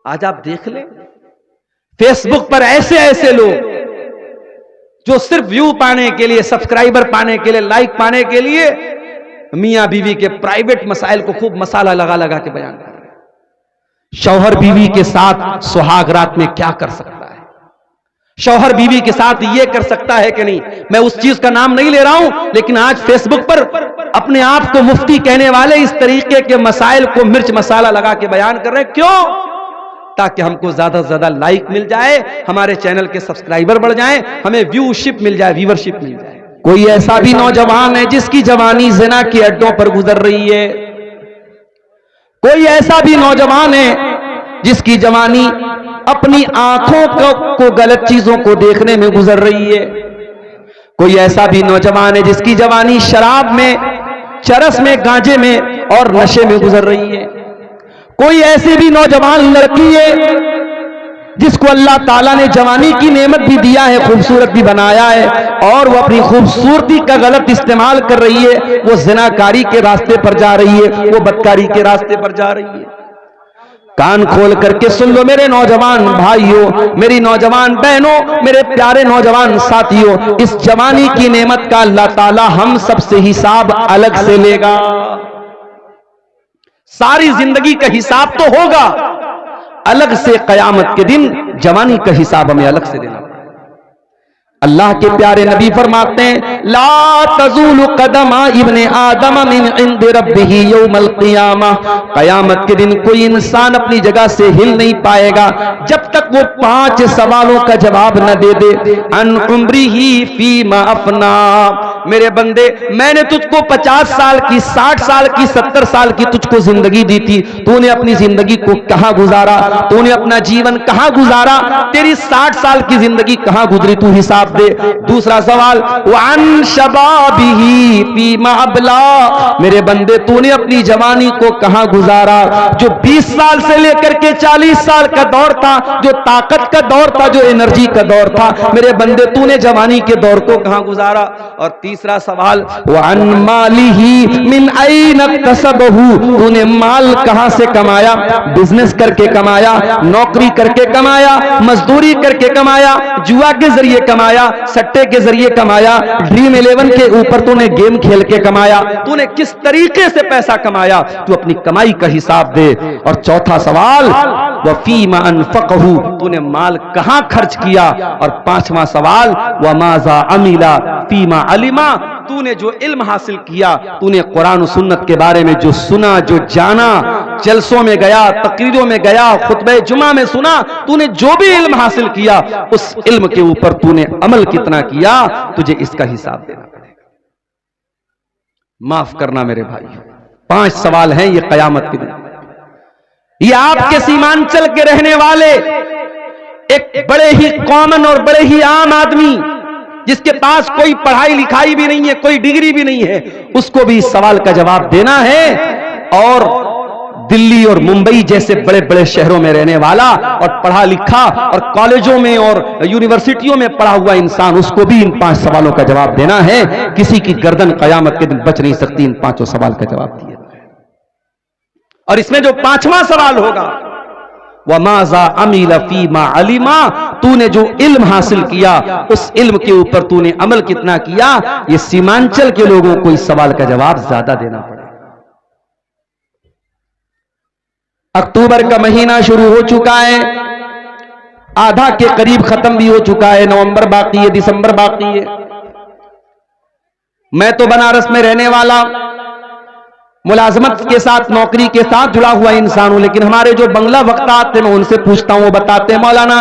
आज आप देख लें फेसबुक पर ऐसे ऐसे लोग जो सिर्फ व्यू पाने के लिए, सब्सक्राइबर पाने के लिए, लाइक पाने के लिए मियां बीवी के प्राइवेट मसाइल को खूब मसाला लगा लगा के बयान कर रहे हैं। शौहर बीवी के साथ सुहाग रात में क्या कर सकता है, शौहर बीवी के साथ ये कर सकता है कि नहीं। मैं उस चीज का नाम नहीं ले रहा हूं, लेकिन आज फेसबुक पर अपने आप को मुफ्ती कहने वाले इस तरीके के मसाइल को मिर्च मसाला लगा के बयान कर रहे हैं। क्यों? ताकि हमको ज्यादा से ज्यादा लाइक मिल जाए, हमारे चैनल के सब्सक्राइबर बढ़ जाएं, हमें व्यूशिप मिल जाए, व्यूवरशिप मिल जाए। कोई ऐसा भी नौजवान है जिसकी जवानी ज़िना के अड्डों पर गुजर रही है? कोई ऐसा भी नौजवान है जिसकी जवानी अपनी आंखों को गलत चीजों को देखने में गुजर रही है? कोई ऐसा भी नौजवान है जिसकी जवानी शराब में, चरस में, गांजे में और नशे में गुजर रही है? कोई ऐसी भी नौजवान लड़की है जिसको अल्लाह ताला ने जवानी की नेमत भी दिया है, खूबसूरत भी बनाया है, और वो अपनी खूबसूरती का गलत इस्तेमाल कर रही है, वो ज़िनाकारी के रास्ते पर जा रही है, वो बदकारी के रास्ते पर जा रही है। कान खोल करके सुन लो मेरे नौजवान भाइयों, मेरी नौजवान बहनों, मेरे प्यारे नौजवान साथियों, इस जवानी की नेमत का अल्लाह ताला हम सबसे हिसाब अलग से लेगा। सारी जिंदगी का हिसाब तो होगा, अलग से क़यामत के दिन जवानी का हिसाब हमें अलग से देना पड़ेगा। अल्लाह के प्यारे नबी फरमाते हैं, ला तज़ूलु क़दमा इब्ने आदम मिन इंदि रब्बिही यौमल क़ियामा। क़यामत के दिन कोई इंसान अपनी जगह से हिल नहीं पाएगा जब तक वो 5 सवालों का जवाब न दे दे। अन उम्रिही फीमा अफना। मेरे बंदे, मैंने तुझको 50 साल की, 60 साल की, 70 साल की तुझको जिंदगी दी थी, तूने अपनी जिंदगी को कहां गुजारा? तूने अपना जीवन कहां गुजारा? तेरी 60 साल की जिंदगी कहां गुजरी? तू हिसाब दे। दूसरा सवाल, वन शबाबिही फीमा अबला। मेरे बंदे, तूने अपनी जवानी को कहां गुजारा? जो 20 साल से लेकर के 40 साल का दौर था, जो ताकत का दौर था, जो एनर्जी का दौर था, मेरे बंदे तूने जवानी के दौर को कहां गुजारा? और तीसरा सवाल, वन मालिही मिन ऐन कसबहू। तूने माल कहां से कमाया? बिजनेस करके कमाया, नौकरी करके कमाया, मजदूरी करके कमाया, जुआ के जरिए कमाया, सट्टे के जरिए कमाया, ड्रीम 11 के ऊपर तूने गेम खेल के कमाया? तूने किस तरीके से पैसा कमाया? तू अपनी कमाई का हिसाब दे। और चौथा सवाल, वफीमा अनफकहू। तूने माल कहां खर्च किया? और 5वां सवाल, वमाजा अमिला फीमा अलिमा। तूने जो इल्म हासिल किया, तूने कुरान और सुन्नत के बारे में जो सुना, जो जाना, जलसों में गया, तकरीरों में गया, खुतबे जुमा में सुना, तूने जो भी इल्म हासिल किया, उस इल्म के ऊपर तूने अमल कितना किया? तुझे इसका हिसाब देना पड़ेगा। माफ करना मेरे भाई, 5 सवाल हैं ये कयामत के दिन। ये आपके सीमांचल के रहने वाले एक बड़े ही कॉमन और बड़े ही आम आदमी, जिसके पास कोई पढ़ाई लिखाई भी नहीं है, कोई डिग्री भी नहीं है, उसको भी इस सवाल का जवाब देना है। और दिल्ली और मुंबई जैसे बड़े बड़े शहरों में रहने वाला और पढ़ा लिखा और कॉलेजों में और यूनिवर्सिटियों में पढ़ा हुआ इंसान, उसको भी इन 5 सवालों का जवाब देना है। किसी की गर्दन कयामत के दिन बच नहीं सकती इन 5 सवाल का जवाब दिए। और इसमें जो 5वां सवाल होगा, वमाजा अमीला फीमा अलिमा। तूने जो इल्म हासिल किया, उस इल्म के ऊपर तूने अमल कितना किया? ये सीमांचल के लोगों को इस सवाल का जवाब ज्यादा देना पड़ेगा। अक्टूबर का महीना शुरू हो चुका है, आधा के करीब खत्म भी हो चुका है, नवंबर बाकी है, दिसंबर बाकी है। मैं तो बनारस में रहने वाला, मुलाजमत के साथ, नौकरी के साथ जुड़ा हुआ इंसान हूं, लेकिन हमारे जो बंगला वक्ता आते हैं, मैं उनसे पूछता हूं, वो बताते हैं, मौलाना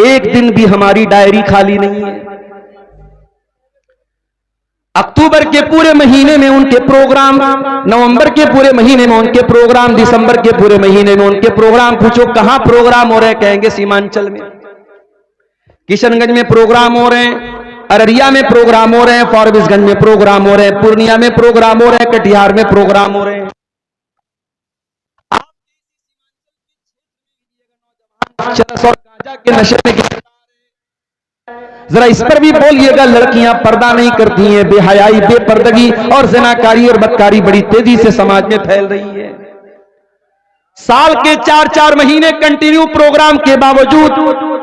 एक दिन भी हमारी डायरी खाली नहीं है। अक्टूबर के पूरे महीने में उनके प्रोग्राम, नवंबर के पूरे महीने में उनके प्रोग्राम, दिसंबर के पूरे महीने में उनके प्रोग्राम। पूछो कहां प्रोग्राम हो रहे हैं? कहेंगे सीमांचल में, किशनगंज में प्रोग्राम हो रहे हैं, अररिया में प्रोग्राम हो रहे हैं, फारबिसगंज में प्रोग्राम हो रहे हैं, पूर्णिया में प्रोग्राम हो रहे हैं, कटिहार में प्रोग्राम हो रहे हैं। चरस और गांजा के नशे में जरा इस पर भी बोलिएगा। लड़कियां पर्दा नहीं करती हैं, बेहयाई, बेपर्दगी और ज़िनाकारी और बदकारी बड़ी तेजी से समाज में फैल रही है। साल के 4-4 महीने कंटिन्यू प्रोग्राम के बावजूद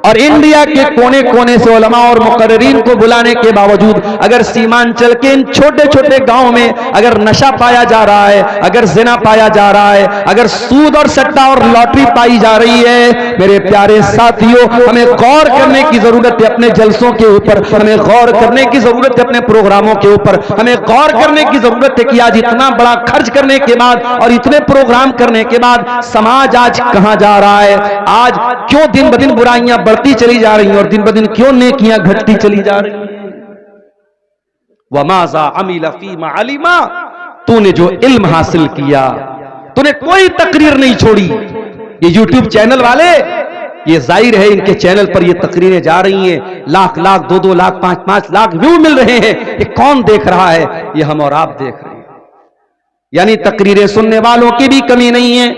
और इंडिया के कोने कोने से उलमा और मुकर्रिरीन को बुलाने के बावजूद अगर सीमांचल के इन छोटे छोटे गांव में अगर नशा पाया जा रहा है, अगर जिना पाया जा रहा है, अगर सूद और सट्टा और लॉटरी पाई जा रही है, मेरे प्यारे साथियों, हमें गौर करने की जरूरत है अपने जलसों के ऊपर, हमें गौर करने की जरूरत है अपने प्रोग्रामों के ऊपर, हमें गौर करने की जरूरत है कि आज इतना बड़ा खर्च करने के बाद और इतने प्रोग्राम करने के बाद समाज आज कहां जा रहा है, आज क्यों दिन ब दिन बुराइयां बढ़ती चली जा रही हैं और दिन ब दिन क्यों नेकियां घटती चली जा रही हैं। वमाजा अमिला फीमा अलिमा, तूने जो इल्म हासिल किया, तूने कोई तकरीर नहीं छोड़ी। ये यूट्यूब चैनल वाले, ये जाहिर है इनके चैनल पर ये तकरीरें जा रही हैं, लाख लाख 2-2 लाख 5-5 लाख व्यू मिल रहे हैं। ये कौन देख रहा है? ये हम और आप देख रहे हैं। यानी तकरीरें सुनने वालों की भी कमी नहीं है,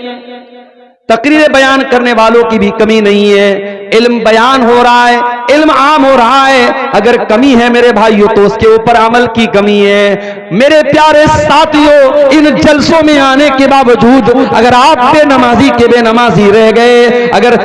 तकरीरें बयान करने वालों की भी कमी नहीं है। इल्म बयान हो रहा है, इल्म आम हो रहा है। अगर कमी है मेरे भाइयों तो उसके ऊपर अमल की कमी है। मेरे प्यारे साथियों, इन जलसों में आने के बावजूद अगर आप बेनमाजी के बेनमाजी रह गए, अगर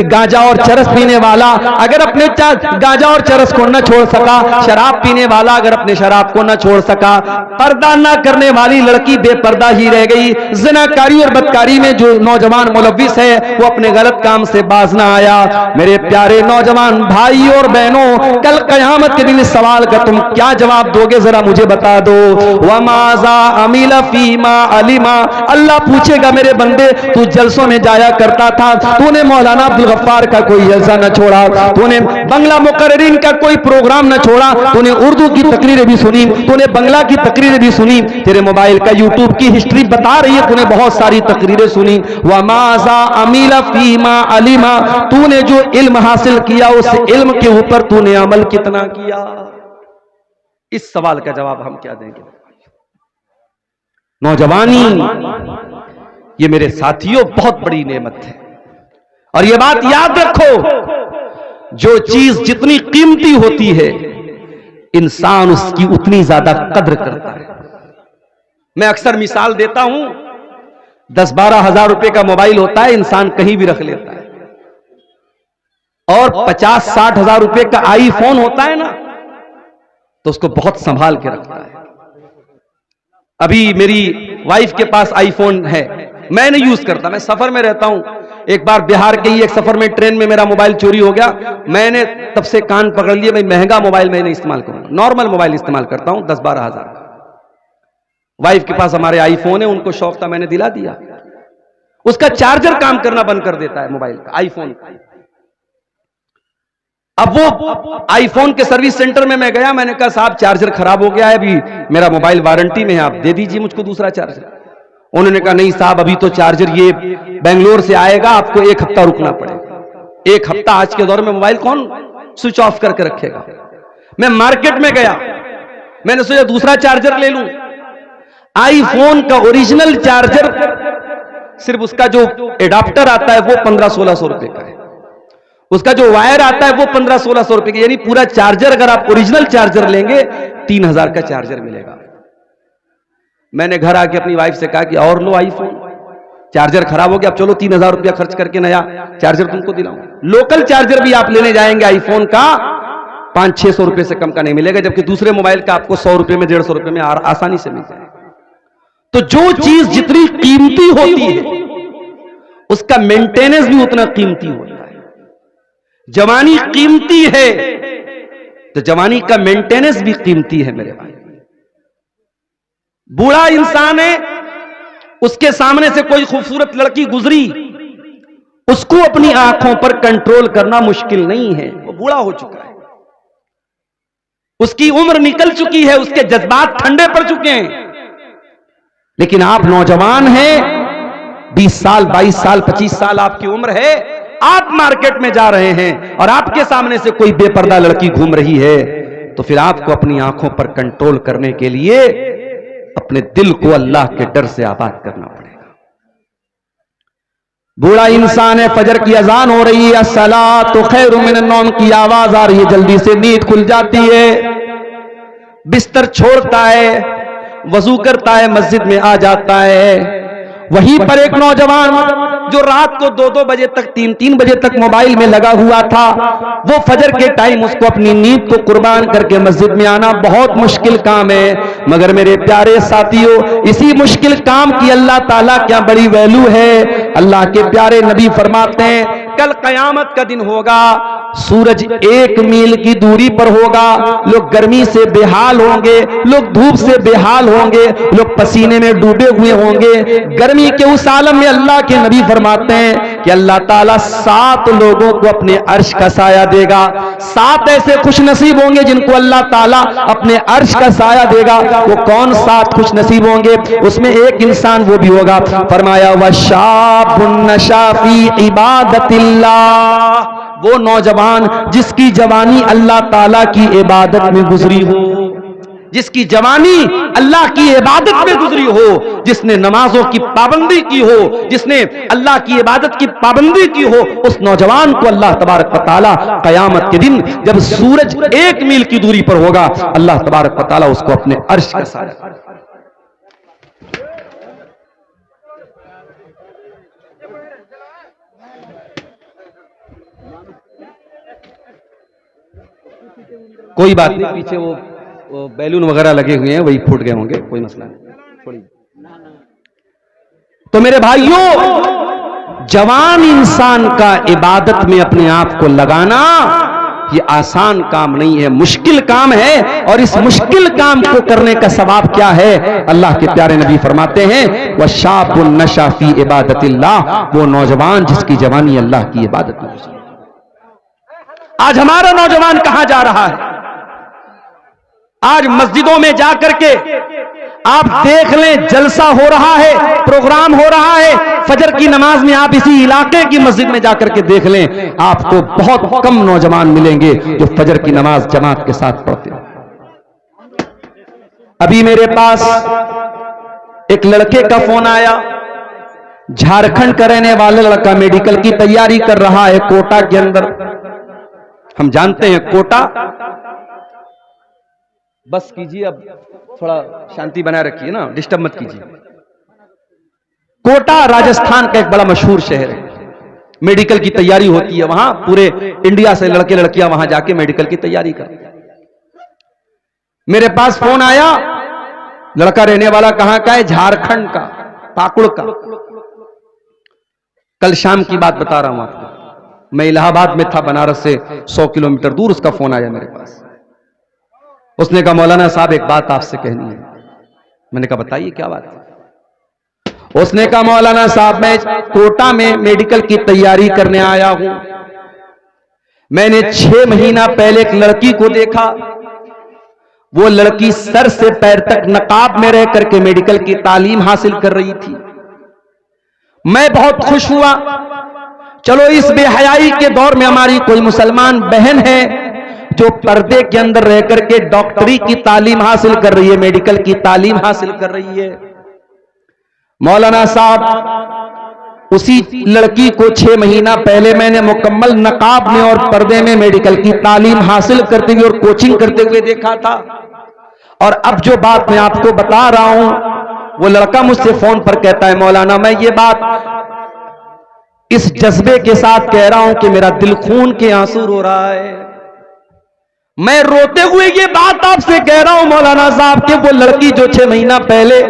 गांजा और चरस पीने वाला अगर अपने गांजा और चरस को न छोड़ सका, शराब पीने वाला अगर अपने शराब को न छोड़ सका, पर्दा न करने वाली लड़की बेपर्दा ही रह गई, ज़िनाकारी और बदकारी में जो नौजवान मुलव्विस है वो अपने गलत काम से बाज ना आया। मेरे प्यारे नौजवान भाई और बहनों, कल कयामत के दिन इस सवाल का तुम क्या जवाब दोगे, जरा मुझे बता दो। वमाजा अमिला फीमा अलिमा, अल्लाह पूछेगा मेरे बंदे, तू जलसों में जाया करता था, तूने मौलाना अब्दुल गफ्फार का कोई जलसा न छोड़ा, तूने बंगला मुकर्रिरीन का कोई प्रोग्राम न छोड़ा, तूने उर्दू की तकरीरें भी सुनी, तूने बंगला की तकरीरें भी सुनी, तेरे मोबाइल का यूट्यूब की हिस्ट्री बता रही है तूने बहुत सारी तकरीरें सुनी। वमाजा अमिला फीमा अलिमा, तूने जो इल्म हासिल किया उस इल्म के ऊपर तूने अमल कितना किया? इस सवाल का जवाब हम क्या देंगे? नौजवानी, ये मेरे साथियों बहुत बड़ी नेमत है। और ये बात याद रखो, जो चीज जितनी कीमती होती है इंसान उसकी उतनी ज्यादा कद्र करता है। मैं अक्सर मिसाल देता हूं, 10-12 हजार रुपए का मोबाइल होता है, इंसान कहीं भी रख लेता है, और 50-60 हजार रुपए का आईफोन होता है ना, तो उसको बहुत संभाल के रखता है। अभी मेरी वाइफ के पास आईफोन है, मैं नहीं यूज करता, मैं सफर में रहता हूं। एक बार बिहार के ही एक सफर में ट्रेन में मेरा मोबाइल चोरी हो गया, मैंने तब से कान पकड़ लिए, मैं महंगा मोबाइल मैं नहीं इस्तेमाल करूंगा, नॉर्मल मोबाइल इस्तेमाल करता हूं 10-12 हजार का। वाइफ के पास हमारे आईफोन है, उनको शौक था, मैंने दिला दिया। उसका चार्जर काम करना बंद कर देता है मोबाइल का, आईफोन का। अब वो आईफोन के सर्विस सेंटर में मैं गया, मैंने कहा साहब चार्जर खराब हो गया है, अभी मेरा मोबाइल वारंटी में है, आप दे दीजिए मुझको दूसरा चार्जर। उन्होंने कहा नहीं साहब, अभी तो चार्जर ये बेंगलोर से आएगा, आपको 1 हफ्ता रुकना पड़ेगा। 1 हफ्ता आज के दौर में मोबाइल कौन स्विच ऑफ करके रखेगा? मैं मार्केट में गया, मैंने सोचा दूसरा चार्जर ले लूं। आईफोन का ओरिजिनल चार्जर सिर्फ उसका जो एडाप्टर आता है वो 1500-1600 रुपए का है, उसका जो वायर आता है वो 1500-1600 रुपए का, यानी पूरा चार्जर अगर आप ओरिजिनल चार्जर लेंगे 3000 का चार्जर मिलेगा। मैंने घर आके अपनी वाइफ से कहा कि और लो आईफोन, चार्जर खराब हो गया, अब चलो 3000 रुपया खर्च करके नया चार्जर तुमको दिलाऊंगा। लोकल चार्जर भी आप लेने जाएंगे आईफोन का 500-600 रुपए से कम का नहीं मिलेगा, जबकि दूसरे मोबाइल का आपको 100 रुपए में 150 रुपए में आसानी से मिल जाएगा। तो जो चीज जितनी कीमती होती है उसका मेंटेनेंस भी उतना कीमती होता है। जवानी कीमती है तो जवानी का मेंटेनेंस भी कीमती है मेरे भाई। बूढ़ा इंसान है, उसके सामने से कोई खूबसूरत लड़की गुजरी, उसको अपनी आंखों पर कंट्रोल करना मुश्किल नहीं है, वो बूढ़ा हो चुका है, उसकी उम्र निकल चुकी है, उसके जज्बात ठंडे पड़ चुके हैं। लेकिन आप नौजवान हैं, 20 साल 22 साल 25 साल आपकी उम्र है, आप मार्केट में जा रहे हैं और आपके सामने से कोई बेपर्दा लड़की घूम रही है, तो फिर आपको अपनी आंखों पर कंट्रोल करने के लिए अपने दिल को अल्लाह के डर से आबाद करना पड़ेगा। बूढ़ा इंसान है, फजर की अजान हो रही है, अस्सलातु खैरुम मिनन नौम की आवाज आ रही है, जल्दी से नींद खुल जाती है, बिस्तर छोड़ता है, वजू करता है, मस्जिद में आ जाता है, वहीं पर एक नौजवान जो रात को 2-2 बजे तक 3-3 बजे तक मोबाइल में लगा हुआ था, वो फजर के टाइम उसको अपनी नींद को कुर्बान करके मस्जिद में आना बहुत मुश्किल काम है। मगर मेरे प्यारे साथियों, इसी मुश्किल काम की अल्लाह ताला क्या बड़ी वैल्यू है। अल्लाह के प्यारे नबी फरमाते हैं कल कयामत का दिन होगा, सूरज 1 मील की दूरी पर होगा, लोग गर्मी से बेहाल होंगे, लोग धूप से बेहाल होंगे, लोग पसीने में डूबे हुए होंगे। गर्मी के उस आलम में अल्लाह के नबी फरमाते हैं कि अल्लाह ताला 7 लोगों को अपने अर्श का साया देगा। 7 ऐसे खुश नसीब होंगे जिनको अल्लाह ताला अपने अर्श का साया देगा। वो कौन 7 खुश नसीब होंगे? उसमें एक इंसान वो भी होगा, फरमाया वशाबुन नशा फी इबादतिल्लाह, वो नौजवान जिसकी जवानी अल्लाह ताला की इबादत में गुजरी हो, जिसकी जवानी अल्लाह की इबादत में गुजरी हो, जिसने नमाजों की पाबंदी की हो, जिसने अल्लाह की इबादत की पाबंदी की हो, उस नौजवान को अल्लाह तबारक व तआला कयामत के दिन जब सूरज 1 मील की दूरी पर होगा, अल्लाह तबारक व तआला उसको अपने अर्श का साया। कोई बात नहीं, पीछे वो बैलून वगैरह लगे हुए हैं, वही फूट गए होंगे, कोई मसला नहीं, छोड़िए। तो मेरे भाइयों, जवान इंसान का इबादत में अपने आप को लगाना ये आसान काम नहीं है, मुश्किल काम है। और इस मुश्किल काम को करने का सवाब क्या है? अल्लाह के प्यारे नबी फरमाते हैं वशाबुन नशा फी इबादतिल्लाह, वो नौजवान जिसकी जवानी अल्लाह की इबादत में गुजरी। आज हमारा नौजवान कहां जा रहा है? आज मस्जिदों में जाकर के आप देख लें, जलसा हो रहा है, प्रोग्राम हो रहा है। फजर की नमाज में आप इसी इलाके की मस्जिद में जाकर के देख लें, आपको बहुत कम नौजवान मिलेंगे जो फजर की नमाज जमात के साथ पढ़ते हैं। अभी मेरे पास एक लड़के का फोन आया, झारखंड का रहने वाला लड़का, मेडिकल की तैयारी कर रहा है कोटा के अंदर। हम जानते हैं कोटा, बस कीजिए, अब थोड़ा शांति बनाए रखिए ना, डिस्टर्ब मत कीजिए। कोटा राजस्थान का एक बड़ा मशहूर शहर है, मेडिकल की तैयारी होती है वहां, पूरे इंडिया से लड़के लड़कियां वहां जाके मेडिकल की तैयारी करते हैं। मेरे पास फोन आया, लड़का रहने वाला कहां का है? झारखंड का, पाकुड़ का। कल शाम की बात बता रहा हूं आपको, मैं इलाहाबाद में था, बनारस से 100 किलोमीटर दूर। उसका फोन आया मेरे पास, उसने कहा मौलाना साहब एक बात आपसे कहनी है। मैंने कहा बताइए क्या बात है? उसने कहा मौलाना साहब मैं कोटा में मेडिकल की तैयारी करने आया हूं। मैंने 6 महीना पहले एक लड़की को देखा, वो लड़की सर से पैर तक नकाब में रह करके मेडिकल की तालीम हासिल कर रही थी। मैं बहुत खुश हुआ, चलो इस बेहयाई के दौर में हमारी कोई मुसलमान बहन है जो पर्दे के अंदर रह करके डॉक्टरी की तालीम हासिल कर रही है, मेडिकल की तालीम हासिल कर रही है। मौलाना साहब, उसी लड़की को 6 महीना पहले मैंने मुकम्मल नकाब में और पर्दे में मेडिकल की तालीम हासिल करते हुए और कोचिंग करते हुए देखा था। और अब जो बात मैं आपको बता रहा हूं, वो लड़का मुझसे फोन पर कहता है मौलाना मैं ये बात इस जज्बे के साथ कह रहा हूं कि मेरा दिल खून के आंसू रो रहा है। मैं रोते हुए ये बात आपसे कह रहा हूं मौलाना साहब कि वो लड़की जो 6 महीना पहले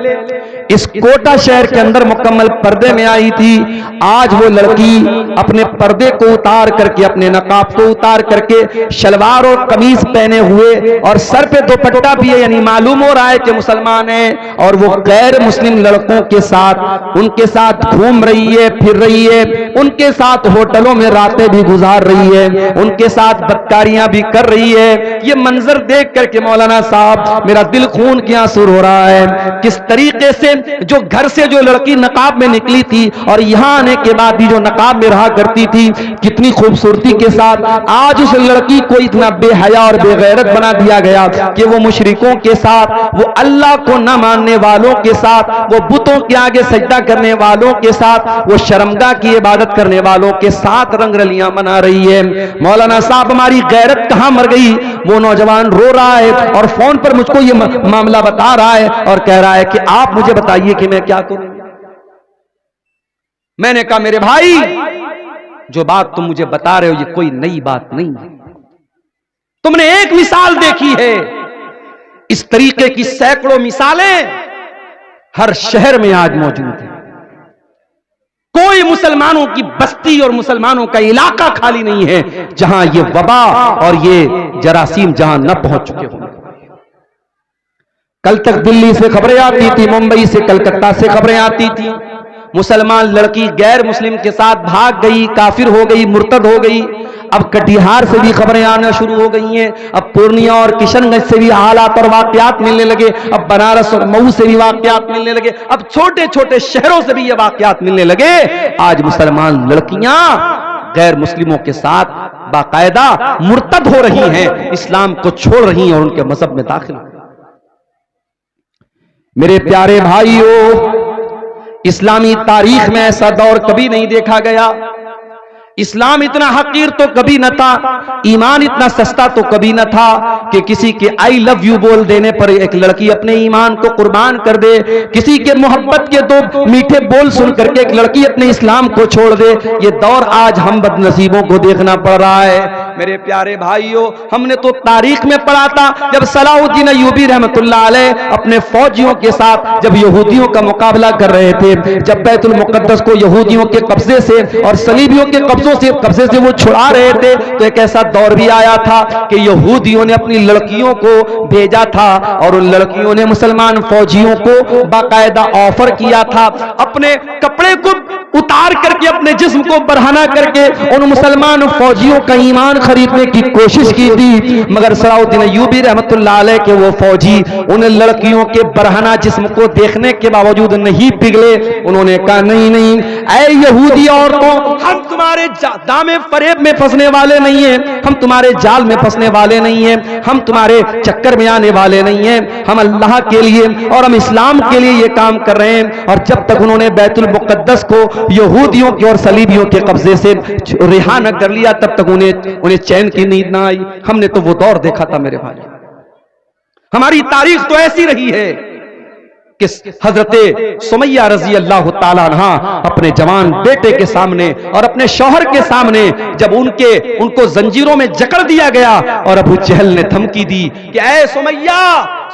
इस कोटा शहर के अंदर मुकम्मल पर्दे में आई थी, आज वो लड़की अपने पर्दे को उतार करके, अपने नकाब को उतार करके शलवार और कमीज पहने हुए और सर पे दुपट्टा भी है, यानी मालूम हो रहा है कि मुसलमान है। और वो गैर मुस्लिम लड़कों के साथ, उनके साथ घूम रही है, फिर रही है, उनके साथ होटलों में रातें भी गुजार रही है, उनके साथ बदकारियां भी कर रही है। ये मंजर देख करके मौलाना साहब मेरा दिल खून के आंसू हो रहा है। किस तरीके से जो घर से जो लड़की नकाब में निकली थी और यहां आने के बाद भी जो नकाब में रहा करती थी, कितनी खूबसूरती के साथ आज उस लड़की को इतना बेहया और बेगैरत बना दिया गया कि वो मुशरिकों के साथ, वो अल्लाह को न मानने वालों के साथ, वो बुतों के आगे सजदा करने वालों के साथ, वो शर्मगाह की इबादत करने वालों के साथ रंगरलियां मना रही है। मौलाना साहब हमारी गैरत कहां मर गई? वो नौजवान रो रहा है और फोन पर मुझको ये मामला बता रहा है और कह रहा है कि आप मुझे बताइए कि मैं क्या करूं। मैंने कहा मेरे भाई, जो बात तुम मुझे बता रहे हो ये कोई नई बात नहीं है। तुमने एक मिसाल देखी है, इस तरीके की सैकड़ों मिसालें हर शहर में आज मौजूद है। कोई मुसलमानों की बस्ती और मुसलमानों का इलाका खाली नहीं है जहां ये वबा और ये जरासीम जहां न पहुंच चुके होंगे। कल तक दिल्ली से खबरें आती थी, मुंबई से, कलकत्ता से खबरें आती थी, मुसलमान लड़की गैर मुस्लिम के साथ भाग गई, काफिर हो गई, मुर्तद हो गई। अब कटिहार से भी खबरें आना शुरू हो गई हैं, अब पूर्णिया और किशनगंज से भी हालात और वाकयात मिलने लगे, अब बनारस और मऊ से भी वाकयात मिलने लगे, अब छोटे छोटे शहरों से भी ये वाकयात मिलने लगे। आज मुसलमान लड़कियां गैर मुस्लिमों के साथ बाकायदा मुर्तद हो रही हैं, इस्लाम को छोड़ रही हैं और उनके मजहब में दाखिल। मेरे प्यारे भाइयों, इस्लामी तारीख में ऐसा दौर कभी नहीं देखा गया। इस्लाम इतना हकीर तो कभी न था, ईमान इतना सस्ता तो कभी न था कि किसी के आई लव यू बोल देने पर एक लड़की अपने ईमान को कुर्बान कर दे, किसी के मोहब्बत के दो मीठे बोल सुन करके एक लड़की अपने इस्लाम को छोड़ दे। ये दौर आज हम बदनसीबों को देखना पड़ रहा है। मेरे प्यारे भाइयों, हमने तो तारीख में पढ़ा था जब सलाउद्दीन अय्यूबी रहमतुल्लाह अलैह अपने फौजियों के साथ जब यहूदियों का मुकाबला कर रहे थे, जब बैतुल मुकद्दस को यहूदियों के कब्जे से और सलीबियों के कब्जे से वो छुड़ा रहे थे, तो एक ऐसा दौर भी आया था कि यहूदियों ने अपनी लड़कियों को भेजा था और उन लड़कियों ने मुसलमान फौजियों को बाकायदा ऑफर किया था, अपने कपड़े को उतार करके अपने जिस्म को बढ़ाना करके उन मुसलमान फौजियों का ईमान खरीदने की कोशिश की थी। मगर सलाउद्दीन अय्यूबी रहमतुल्लाह अलैह के वो फौजी उन लड़कियों के बढ़ाना जिस्म को देखने के बावजूद नहीं पिघले। उन्होंने कहा नहीं नहीं, ऐ यहूदी औरतों, हम तुम्हारे दामे फरेब में फंसने वाले नहीं हैं, हम तुम्हारे जाल में फंसने वाले नहीं हैं, हम तुम्हारे चक्कर में आने वाले नहीं हैं, हम अल्लाह के लिए और हम इस्लाम के लिए ये काम कर रहे हैं। और जब तक उन्होंने बैतुल मुकद्दस को यहूदियों के और सलीबियों के कब्जे से रिहा न कर लिया, तब तक उन्हें चैन की नींद ना आई। हमने तो वो दौर देखा था मेरे भाई। हमारी तारीख तो ऐसी रही है कि हजरत सुमैया रजी अल्लाह ताला अन्हा अपने जवान बेटे के सामने और अपने शौहर के सामने जब उनको जंजीरों में जकड़ दिया गया और अबू जहल ने धमकी दी कि ऐ सुमैया,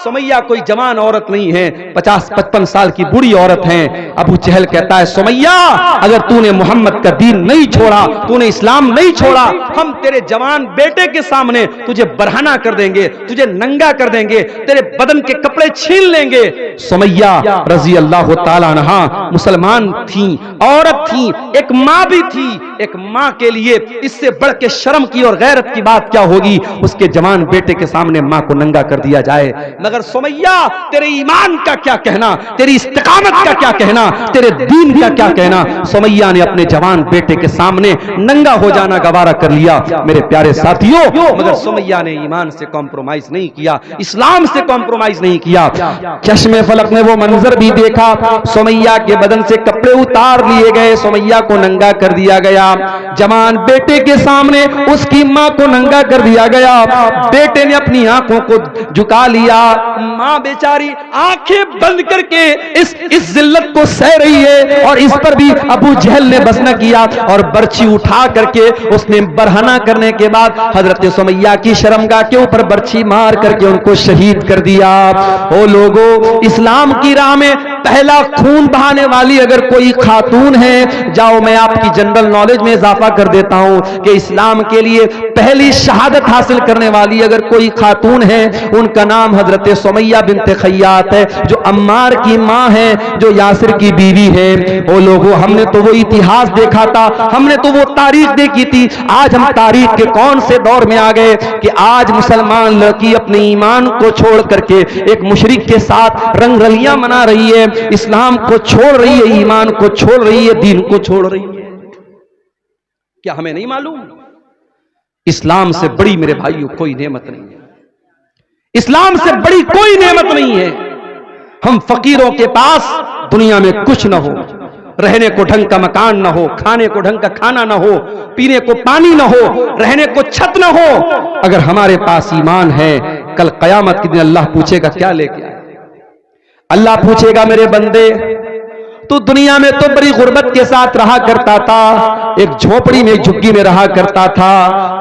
सुमैया कोई जवान औरत नहीं है, 50-55 साल की बुरी औरत है। अबू जहल कहता है सुमैया, अगर तूने मोहम्मद का दीन नहीं छोड़ा, तूने इस्लाम नहीं छोड़ा, हम तेरे जवान बेटे के सामने तुझे बरहना कर देंगे, तुझे नंगा कर देंगे, तेरे बदन के कपड़े छीन लेंगे। सुमैया रजी अल्लाह ताला अन्हा मुसलमान थी, औरत थी, एक माँ भी थी। एक माँ के लिए इससे बढ़ के शर्म की और गैरत की बात क्या होगी, उसके जवान बेटे के सामने माँ को नंगा कर दिया जाए। मगर सुमैया, तेरे ईमान का क्या कहना, तेरी इस्तिकामत का क्या कहना, तेरे दीन का क्या कहना। सुमैया ने अपने जवान बेटे के सामने नंगा हो जाना गवारा कर लिया मेरे प्यारे साथियों। मगर सुमैया ने ईमान से कॉम्प्रोमाइज नहीं किया, इस्लाम से कॉम्प्रोमाइज नहीं किया। चश्मे फलक ने वो मंजर भी देखा, सुमैया के बदन से कपड़े उतार लिए गए, सुमैया को नंगा कर दिया गया, जवान बेटे के सामने उसकी मां को नंगा कर दिया गया। बेटे ने अपनी आंखों को झुका लिया, मां बेचारी आंखें बंद करके इस जिल्लत को सह रही है और इस पर भी अबू जहल ने बस न किया और बर्छी उठा करके उसने बरहना करने के बाद हजरत सुमैया की शर्मगाह के ऊपर बर्छी मार करके उनको शहीद कर दिया। ओ लोगों, इस्लाम की राह में पहला खून बहाने वाली अगर कोई खातून है, जाओ मैं आपकी जनरल नॉलेज में इजाफा कर देता हूं कि इस्लाम के लिए पहली शहादत हासिल करने वाली अगर कोई खातून है, उनका नाम हजरत सुमैया बिन्त खय्यात है, जो अम्मार की मां है, जो यासिर की बीवी है। ओ लोगों, हमने तो वो इतिहास देखा था, हमने तो वो तारीख देखी थी। आज हम तारीख के कौन से दौर में आ गए कि आज मुसलमान लड़की अपने ईमान को छोड़ करके एक मुशरिक के साथ रंग रलियां मना रही है, इस्लाम को छोड़ रही है, ईमान को छोड़ रही है, दीन को छोड़ रही है। क्या हमें नहीं मालूम? इस्लाम से बड़ी मेरे भाइयों कोई नेमत नहीं है, इस्लाम से बड़ी कोई नेमत नहीं है। हम फकीरों के पास दुनिया में कुछ न हो, रहने को ढंग का मकान न हो, खाने को ढंग का खाना न हो, पीने को पानी न हो, रहने को छत न हो, अगर हमारे पास ईमान है, कल कयामत के दिन अल्लाह पूछेगा क्या लेके आए? अल्लाह पूछेगा मेरे बंदे तू दुनिया में तो बड़ी गुर्बत के साथ रहा करता था, एक झोपड़ी में झुग्गी में रहा करता था,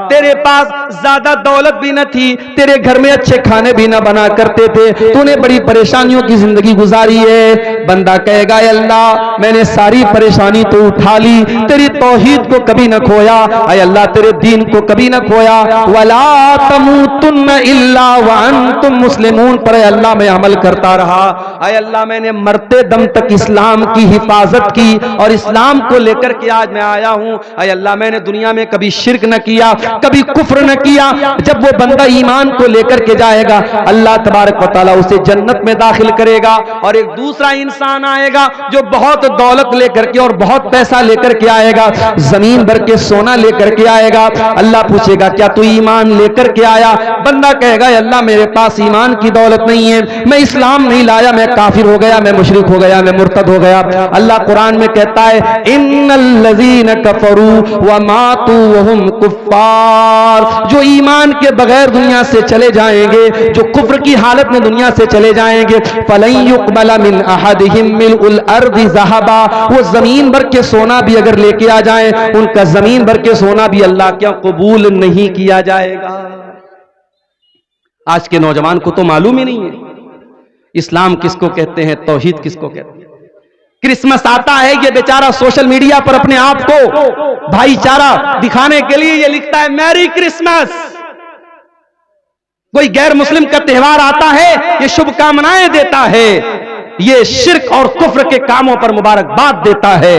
तेरे पास ज्यादा दौलत भी न थी, तेरे घर में अच्छे खाने भी न बना करते थे, तूने बड़ी परेशानियों की जिंदगी गुजारी है। बंदा कहेगा अल्लाह मैंने सारी परेशानी तो उठा ली, तेरी तौहीद को कभी न खोया, अय अल्लाह तेरे दीन को कभी न खोया। वला तमूतुन्न इल्ला व अंतुम मुस्लिमून पर अल्लाह मैं अमल करता रहा, अय अल्लाह मैंने मरते दम तक इस्लाम की हिफाजत की और इस्लाम को लेकर के आज मैं आया हूं। अय अल्लाह मैंने दुनिया में कभी शिर्क न किया, कभी कुफ्र न किया। जब वो बंदा ईमान को लेकर के जाएगा अल्लाह तबारक व तआला उसे जन्नत में दाखिल करेगा। और एक दूसरा इंसान आएगा जो बहुत दौलत लेकर के और बहुत पैसा लेकर के आएगा, जमीन भर के सोना लेकर के आएगा। अल्लाह पूछेगा क्या तू ईमान लेकर के आया? बंदा कहेगा अल्लाह मेरे पास ईमान की दौलत नहीं है, मैं इस्लाम नहीं लाया, मैं काफिर हो गया, मैं मुशरिक हो गया, मैं मुर्तद हो गया। अल्लाह कुरान में कहता है इन्नल्लज़ीन कफरू व मातू वहुम कुफ्फार, जो ईमान के बगैर दुनिया से चले जाएंगे, जो कुफ्र की हालत में दुनिया से चले जाएंगे, फलन युक़बला मिन अहदिहिम मिलउल अर्दि ज़हबा, वो जमीन भर के सोना भी अगर लेके आ जाएं, उनका जमीन भर के सोना भी अल्लाह क्या कबूल नहीं किया जाएगा। आज के नौजवान को तो मालूम ही नहीं है इस्लाम किसको कहते हैं, तौहीद किसको कहते हैं। क्रिसमस आता है, ये बेचारा सोशल मीडिया पर अपने आप को भाईचारा दिखाने के लिए ये लिखता है मैरी क्रिसमस। कोई गैर मुस्लिम का त्योहार आता है, ये शुभकामनाएं देता है, ये शिर्क और कुफ्र के कामों पर मुबारकबाद देता है।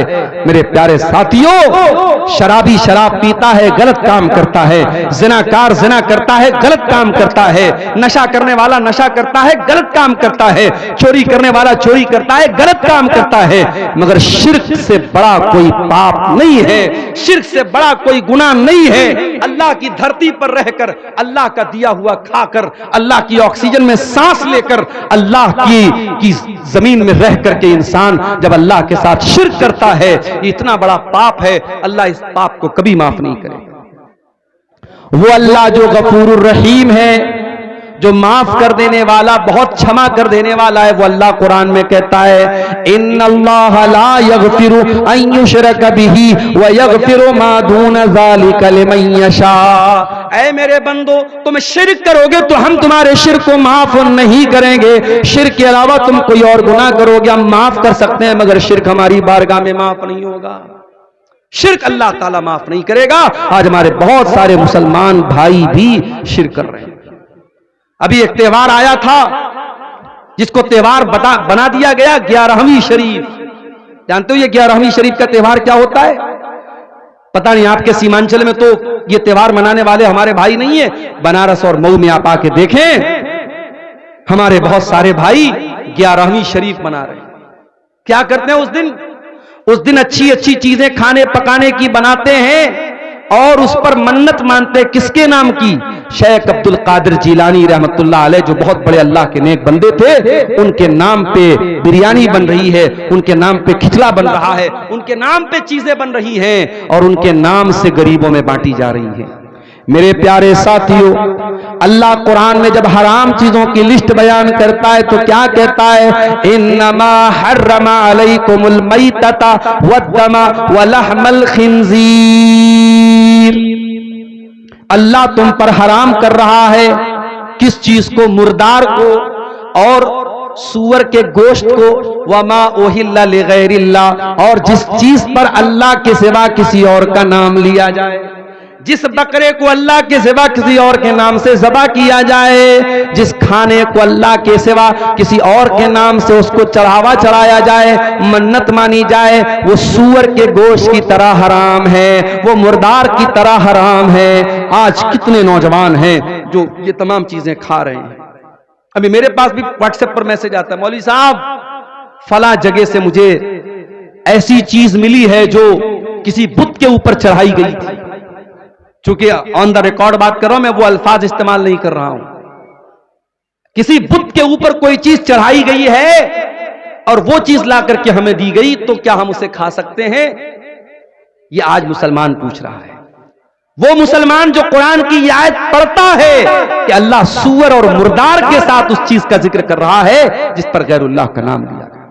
मेरे प्यारे साथियों, शराबी शराब पीता है, गलत काम करता है, जिनाकार जिना करता है, गलत काम करता है, नशा करने वाला नशा करता है, गलत काम करता है, चोरी करने वाला चोरी करता है, गलत काम करता है। मगर शिर्क से बड़ा कोई पाप नहीं है, शिर्क से बड़ा कोई गुनाह नहीं है। अल्लाह की धरती पर रहकर, अल्लाह का दिया हुआ खाकर, अल्लाह की ऑक्सीजन में सांस लेकर, अल्लाह की जमीन में रह करके इंसान जब अल्लाह के साथ शिर्क करता है, इतना बड़ा पाप है, अल्लाह इस पाप को कभी माफ नहीं करेगा। वो अल्लाह जो गफूरुर रहीम है, जो माफ कर देने वाला, बहुत क्षमा कर देने वाला है, वो अल्लाह कुरान में कहता है इन्नल्लाह ला यगफिरु अन युशरक बिही व यगफिरु मा दून ज़ालिका लिमन यशा। ऐ मेरे बंदो, तुम शिर्क करोगे तो हम तुम्हारे शिर्क को माफ नहीं करेंगे। शिर्क के अलावा तुम कोई और गुनाह करोगे हम माफ कर सकते हैं, मगर शिर्क हमारी बारगाह में माफ नहीं होगा। शिर्क अल्लाह ताला माफ नहीं करेगा। आज हमारे बहुत सारे मुसलमान भाई भी शिर्क कर रहे हैं। अभी एक त्योहार आया था जिसको त्योहार बना दिया गया 11वीं शरीफ। जानते हो ये 11वीं शरीफ का त्योहार क्या होता है? पता नहीं, आपके सीमांचल में तो ये त्योहार मनाने वाले हमारे भाई नहीं है। बनारस और मऊ में आप आके देखें, हमारे बहुत सारे भाई 11वीं शरीफ मना रहे हैं। क्या करते हैं उस दिन अच्छी अच्छी चीजें खाने पकाने की बनाते हैं और उस पर मन्नत मानते हैं। किसके नाम की? शेख अब्दुल कादिर जिलानी रहमतुल्लाह अलैह, जो बहुत बड़े अल्लाह के नेक बंदे थे, उनके नाम पे बिरयानी बन रही है, उनके नाम पे खिचड़ा बन रहा है, उनके नाम पे चीजें बन रही हैं और उनके नाम से गरीबों में बांटी जा रही है। मेरे प्यारे साथियों, अल्लाह कुरान में जब हराम चीजों की लिस्ट बयान करता है तो क्या कहता है? इन्नमा हर्रमा अलैकुमुल मैतता वद्दमा वलहमल खिंजीर। अल्लाह तुम पर हराम कर रहा है किस चीज को? मुर्दार को और सूअर के गोश्त को, वमा ओहिल्ला लिगैरिल्लाह, और जिस चीज पर अल्लाह के सिवा किसी और का नाम लिया जाए, जिस बकरे को अल्लाह के सिवा किसी और के नाम से ज़बह किया जाए, जिस खाने को अल्लाह के सिवा किसी और के नाम से उसको चढ़ावा चढ़ाया जाए, मन्नत मानी जाए, वो सूअर के गोश्त की तरह हराम है, वो मुर्दार की तरह हराम है। आज कितने नौजवान हैं जो ये तमाम चीजें खा रहे हैं। अभी मेरे पास भी व्हाट्सएप पर मैसेज आता है, मौलवी साहब फला जगह से मुझे ऐसी चीज मिली है जो किसी बुत के ऊपर चढ़ाई गई थी। चूंकि ऑन द रिकॉर्ड बात कर रहा हूं, मैं वो अल्फाज इस्तेमाल नहीं कर रहा हूं। किसी बुत के ऊपर कोई चीज चढ़ाई गई है और वो चीज ला करके हमें दी गई, तो क्या हम उसे खा सकते हैं? ये आज मुसलमान पूछ रहा है। वो मुसलमान जो कुरान की आयत पढ़ता है कि अल्लाह सूअर और मुर्दार के साथ उस चीज का जिक्र कर रहा है जिस पर गैरुल्लाह का नाम लिया गया।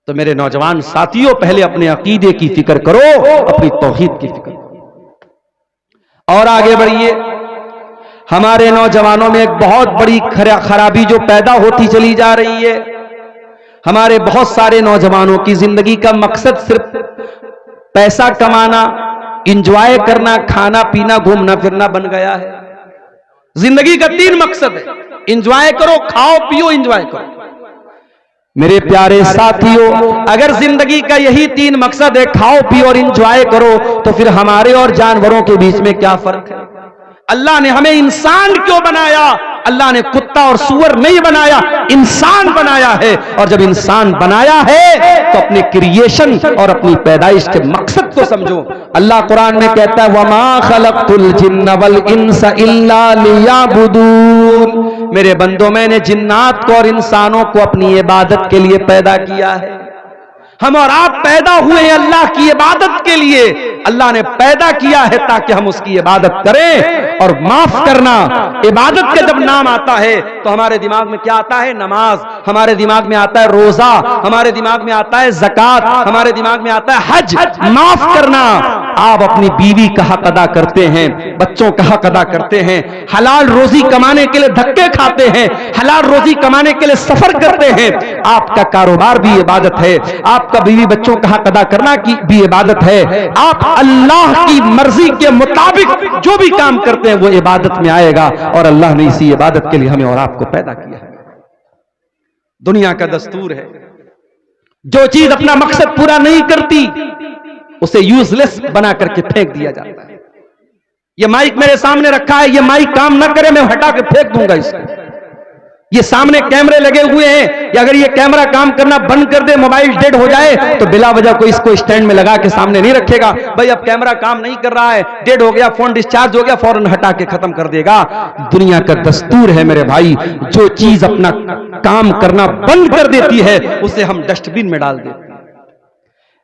तो मेरे नौजवान साथियों, पहले अपने अकीदे की फिक्र करो, अपनी तौहीद की फिक्र करो। और आगे बढ़िए। हमारे नौजवानों में एक बहुत बड़ी खराबी जो पैदा होती चली जा रही है। हमारे बहुत सारे नौजवानों की जिंदगी का मकसद सिर्फ पैसा कमाना, इंजॉय करना, खाना पीना, घूमना फिरना बन गया है। जिंदगी का 3 मकसद है, इंजॉय करो, खाओ पियो, इंजॉय करो। मेरे प्यारे साथियों, अगर जिंदगी का यही 3 मकसद है, खाओ पियो और इंजॉय करो, तो फिर हमारे और जानवरों के बीच में क्या फर्क है? अल्लाह ने हमें इंसान क्यों बनाया? अल्लाह ने कुत्ता और सूअर नहीं बनाया, इंसान बनाया है। और जब इंसान बनाया है तो अपने क्रिएशन और अपनी पैदाइश के मकसद को समझो। अल्लाह कुरान में कहता है, वमा खलक़तुल जिन्न वल इंसा इल्ला लियअबुदून। मेरे बंदों, मैंने जिन्नात को और इंसानों को अपनी इबादत के लिए पैदा किया है। हम और आप पैदा हुए हैं अल्लाह की इबादत के लिए। अल्लाह ने पैदा किया है ताकि हम उसकी इबादत करें। और माफ करना, इबादत का जब नाम आता है तो हमारे दिमाग में क्या आता है? नमाज, हमारे दिमाग में आता है रोजा, हमारे दिमाग में आता है ज़कात, हमारे दिमाग में आता है हज। माफ करना। आप अपनी बीवी का हक अदा करते हैं, बच्चों का हक अदा करते हैं, हलाल रोजी कमाने के लिए धक्के खाते हैं, हलाल रोजी कमाने के लिए सफर करते हैं। आपका कारोबार भी इबादत है, आपका बीवी बच्चों का हक अदा करना की भी इबादत है। आप अल्लाह की मर्जी के मुताबिक जो भी काम करते हैं वो इबादत में आएगा। और अल्लाह ने इसी इबादत के लिए हमें और आपको पैदा किया है। दुनिया का दस्तूर है, जो चीज अपना मकसद पूरा नहीं करती उसे यूजलेस बना करके फेंक दिया जाता है। ये माइक मेरे सामने रखा है, ये माइक काम ना करे, मैं हटा के फेंक दूंगा इसको। ये सामने कैमरे लगे हुए हैं, कि अगर ये कैमरा काम करना बंद कर दे, मोबाइल डेड हो जाए, तो बिला वजह कोई इसको स्टैंड में लगा के सामने नहीं रखेगा। भाई अब कैमरा काम नहीं कर रहा है, डेड हो गया, फोन डिस्चार्ज हो गया, फौरन हटा के खत्म कर देगा। दुनिया का दस्तूर है मेरे भाई, जो चीज अपना काम करना बंद कर देती है उसे हम डस्टबिन में डाल देते हैं।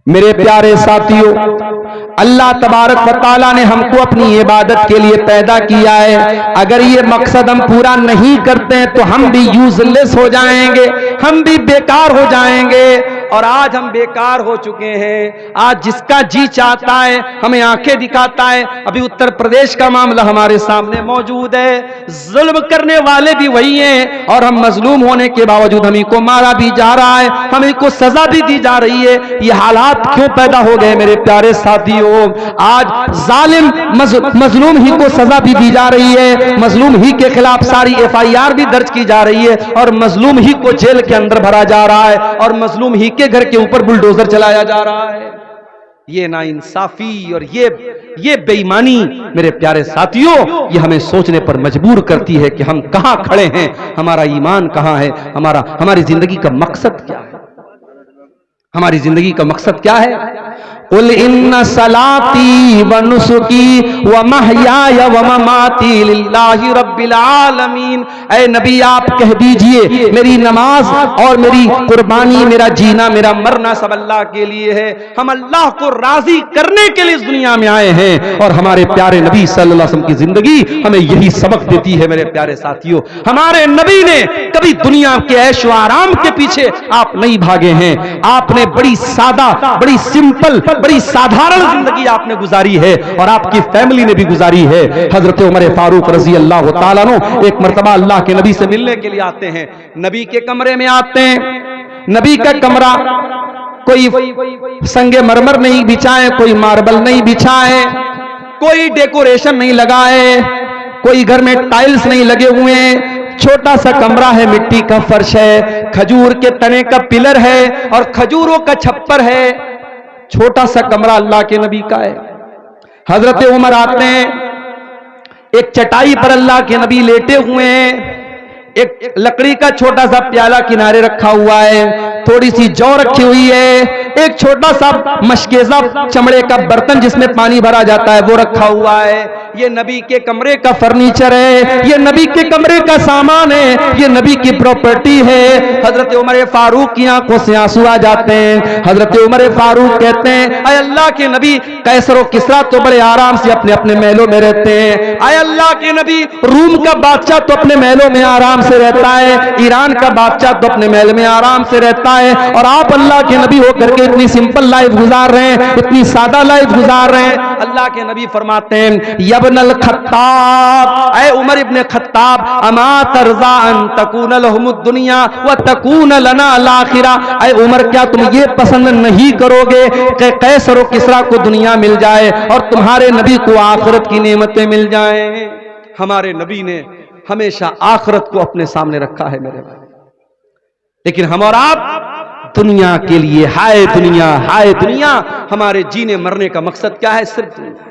मेरे प्यारे साथियों, अल्लाह तबारक व तआला ने हमको अपनी इबादत के लिए पैदा किया है। अगर ये मकसद हम पूरा नहीं करते हैं तो हम भी यूजलेस हो जाएंगे, हम भी बेकार हो जाएंगे। और आज हम बेकार हो चुके हैं। आज जिसका जी चाहता है हमें आंखें दिखाता है। अभी उत्तर प्रदेश का मामला हमारे सामने मौजूद है। जुल्म करने वाले भी वही हैं और हम मजलूम होने के बावजूद हमें को मारा भी जा रहा है, हमें को सजा भी दी जा रही है। ये हालात क्यों पैदा हो गए मेरे प्यारे साथियों? आज जालिम मजलूम ही को सजा भी दी जा रही है, मजलूम ही के खिलाफ सारी FIR भी दर्ज की जा रही है और मजलूम ही को जेल के अंदर भरा जा रहा है और मजलूम ही के घर के ऊपर बुलडोजर चलाया जा रहा है। ये नाइंसाफी और ये बेईमानी मेरे प्यारे साथियों, ये हमें सोचने पर मजबूर करती है कि हम कहां खड़े हैं, हमारा ईमान कहां है, हमारी जिंदगी का मकसद क्या है, हमारी जिंदगी का मकसद क्या है? कुल इन्ना सलाती व नुसुकी व महयाय व ममाती लिल्लाहि रब्बिल आलमीन। ऐ नबी आप कह दीजिए मेरी नमाज और मेरी कुर्बानी, मेरा जीना, मेरा मरना सब अल्लाह के लिए है। हम अल्लाह को राजी करने के लिए इस दुनिया में आए हैं और हमारे प्यारे नबी सल्लल्लाहु अलैहि वसल्लम की जिंदगी हमें यही सबक देती है। मेरे प्यारे साथियों, हमारे नबी ने कभी दुनिया के ऐश व आराम के पीछे आप नहीं भागे हैं। आपने बड़ी सादा, बड़ी सिंपल, बड़ी साधारण जिंदगी आपने गुजारी है और आपकी फैमिली ने भी गुजारी है। हजरत उमर फारूक रजी अल्लाह तआला अन्हु एक मर्तबा अल्लाह के नबी से मिलने के लिए आते हैं। नबी के कमरे में आते हैं। नबी का कमरा कोई संगे मरमर नहीं बिछाए, कोई मार्बल नहीं बिछाए, कोई डेकोरेशन नहीं लगाए, कोई घर में टाइल्स नहीं लगे हुए हैं। छोटा सा कमरा है, मिट्टी का फर्श है, खजूर के तने का पिलर है और खजूरों का छप्पर है। छोटा सा कमरा अल्लाह के नबी का है। हजरत उमर आते हैं, एक चटाई पर अल्लाह के नबी लेटे हुए हैं, एक लकड़ी का छोटा सा प्याला किनारे रखा हुआ है, थोड़ी सी जौ रखी हुई है, एक छोटा सा मशकेजा चमड़े का बर्तन जिसमें पानी भरा जाता है वो रखा हुआ है। ये नबी के कमरे का फर्नीचर है, ये नबी के कमरे का सामान है, ये नबी की प्रॉपर्टी है। हजरत उमर फारूक की आंखों से आंसू आ जाते हैं। हजरत उमर फारूक कहते हैं, अय अल्लाह के नबी, कैसर और किसरा तो बड़े आराम से अपने अपने महलों में रहते हैं। अय अल्लाह के नबी, रूम का बादशाह तो अपने महलों में आराम से रहता है, ईरान का बादशाह तो अपने महल में आराम से रहता है, और आप अल्लाह के नबी होकर के इतनी सिंपल लाइफ गुजार रहे हैं, इतनी सादा लाइफ गुजार रहे हैं। अल्लाह के नबी फरमाते हैं, यब्नल खत्ताब, ऐ उमर इब्ने खत्ताब, अमा तरज़ा अन तकून लहुमुद दुनिया व तकून लना अल आखिरा। ऐ उमर, क्या तुम ये पसंद नहीं करोगे कि कैसर और किसरा को दुनिया मिल जाए और तुम्हारे नबी को आखिरत की नेमतें मिल जाएं? हमारे नबी ने हमेशा आखिरत को अपने सामने रखा है मेरे भाई, लेकिन हम और आप दुनिया के लिए हाय दुनिया, हमारे जीने मरने का मकसद क्या है? सिर्फ दुनिया।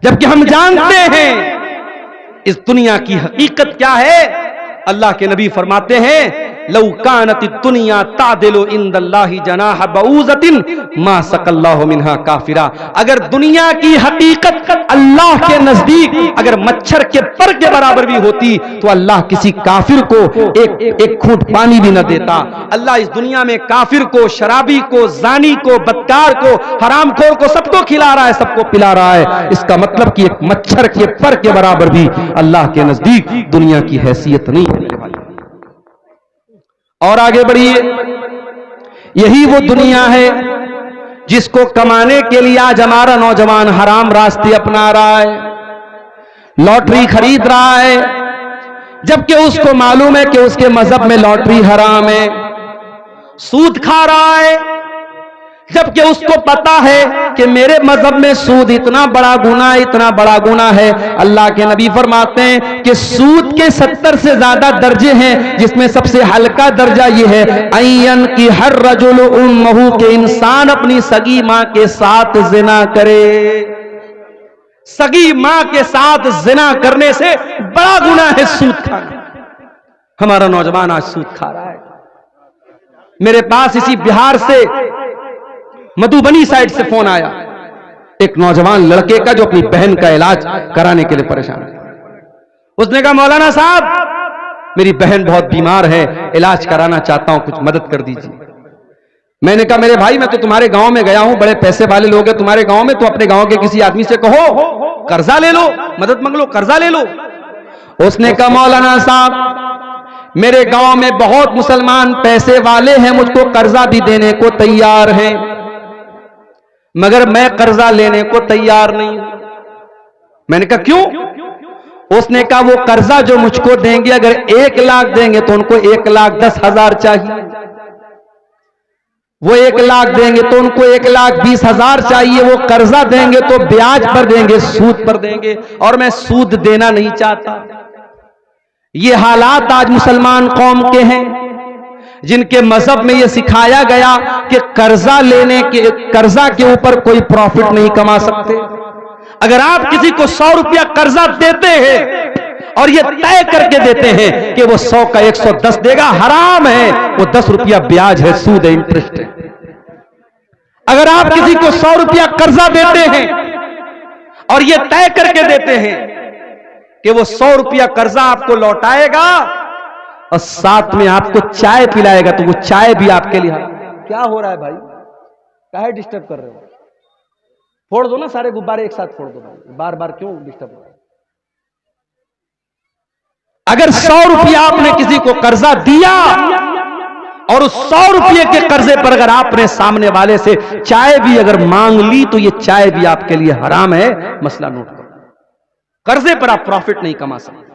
जबकि हम जानते हैं इस दुनिया की हकीकत क्या है। अल्लाह के नबी फरमाते हैं, लौ कानत दुनिया तादिलु इंदल्लाहि जनाह बऊज़तिन मा सकल्लाहु मिन्हा काफिरा। अगर दुनिया की हकीकत अल्लाह के नजदीक अगर मच्छर के पर के बराबर भी होती तो अल्लाह किसी काफिर को एक घूंट पानी भी न देता। अल्लाह इस दुनिया में काफिर को, शराबी को, जानी को, बदकार को, हरामखोर को सबको खिला रहा है, सबको पिला रहा है। इसका मतलब कि एक मच्छर के पर के बराबर भी अल्लाह के नजदीक दुनिया की हैसियत नहीं है। और आगे बढ़िए, यही वो दुनिया है जिसको कमाने के लिए आज हमारा नौजवान हराम रास्ते अपना रहा है, लॉटरी खरीद रहा है, जबकि उसको मालूम है कि उसके मजहब में लॉटरी हराम है। सूद खा रहा है, जबकि उसको पता है कि मेरे मजहब में सूद इतना बड़ा गुनाह है। अल्लाह के नबी फरमाते हैं कि सूद के 70 से ज्यादा दर्जे हैं, जिसमें सबसे हल्का दर्जा यह है, अय्यन की हर रजुल उम्महू, के इंसान अपनी सगी मां के साथ जिना करे। सगी मां के साथ जिना करने से बड़ा गुनाह है सूद खाना। हमारा नौजवान आज सूद खा रहा है। मेरे पास इसी बिहार से, मधुबनी साइड से फोन आया एक नौजवान लड़के का जो अपनी बहन का इलाज कराने के लिए परेशान है। उसने कहा, मौलाना साहब मेरी बहन बहुत बीमार है, इलाज कराना चाहता हूं, कुछ मदद कर दीजिए। मैंने कहा, मेरे भाई मैं तो तुम्हारे गांव में गया हूं, बड़े पैसे वाले लोग हैं तुम्हारे गांव में, तो अपने गांव के किसी आदमी से कहो कर्जा ले लो, मदद मांग लो, कर्जा ले लो। उसने कहा, मौलाना साहब मेरे गांव में बहुत मुसलमान पैसे वाले हैं, मुझको कर्जा भी देने को तैयार हैं, मगर मैं कर्जा लेने को तैयार नहीं। मैंने कहा, क्यों? उसने कहा, वो कर्जा जो मुझको देंगे, अगर 1 लाख देंगे तो उनको 1,10,000 चाहिए, वो 1 लाख देंगे तो उनको 1,20,000 चाहिए, वो कर्जा देंगे तो ब्याज पर देंगे, सूद पर देंगे, और मैं सूद देना नहीं चाहता। ये हालात आज मुसलमान कौम के हैं, जिनके मजहब में यह सिखाया गया कि कर्जा के ऊपर कोई प्रॉफिट नहीं कमा सकते। अगर आप किसी को 100 रुपया कर्जा देते हैं और ये तय करके देते हैं कि वो 100 का 110 देगा, हराम है, वो 10 रुपया ब्याज है, सूद है, इंटरेस्ट है। अगर आप किसी को 100 रुपया कर्जा देते हैं और ये तय करके देते हैं कि वो 100 रुपया कर्जा आपको लौटाएगा और साथ में आपको चाय पिलाएगा, तो वो चाय भी आपके लिए। क्या हो रहा है भाई, काहे डिस्टर्ब कर रहे हो? फोड़ दो ना सारे गुब्बारे एक साथ फोड़ दो भाई, बार बार क्यों डिस्टर्ब हो रहा है? अगर 100 रुपया आपने किसी को कर्जा दिया और उस 100 रुपये के कर्जे पर अगर आपने सामने वाले से चाय भी अगर मांग ली तो ये चाय भी आपके लिए हराम है। मसला नोट करो, कर्जे पर आप प्रॉफिट नहीं कमा सकते।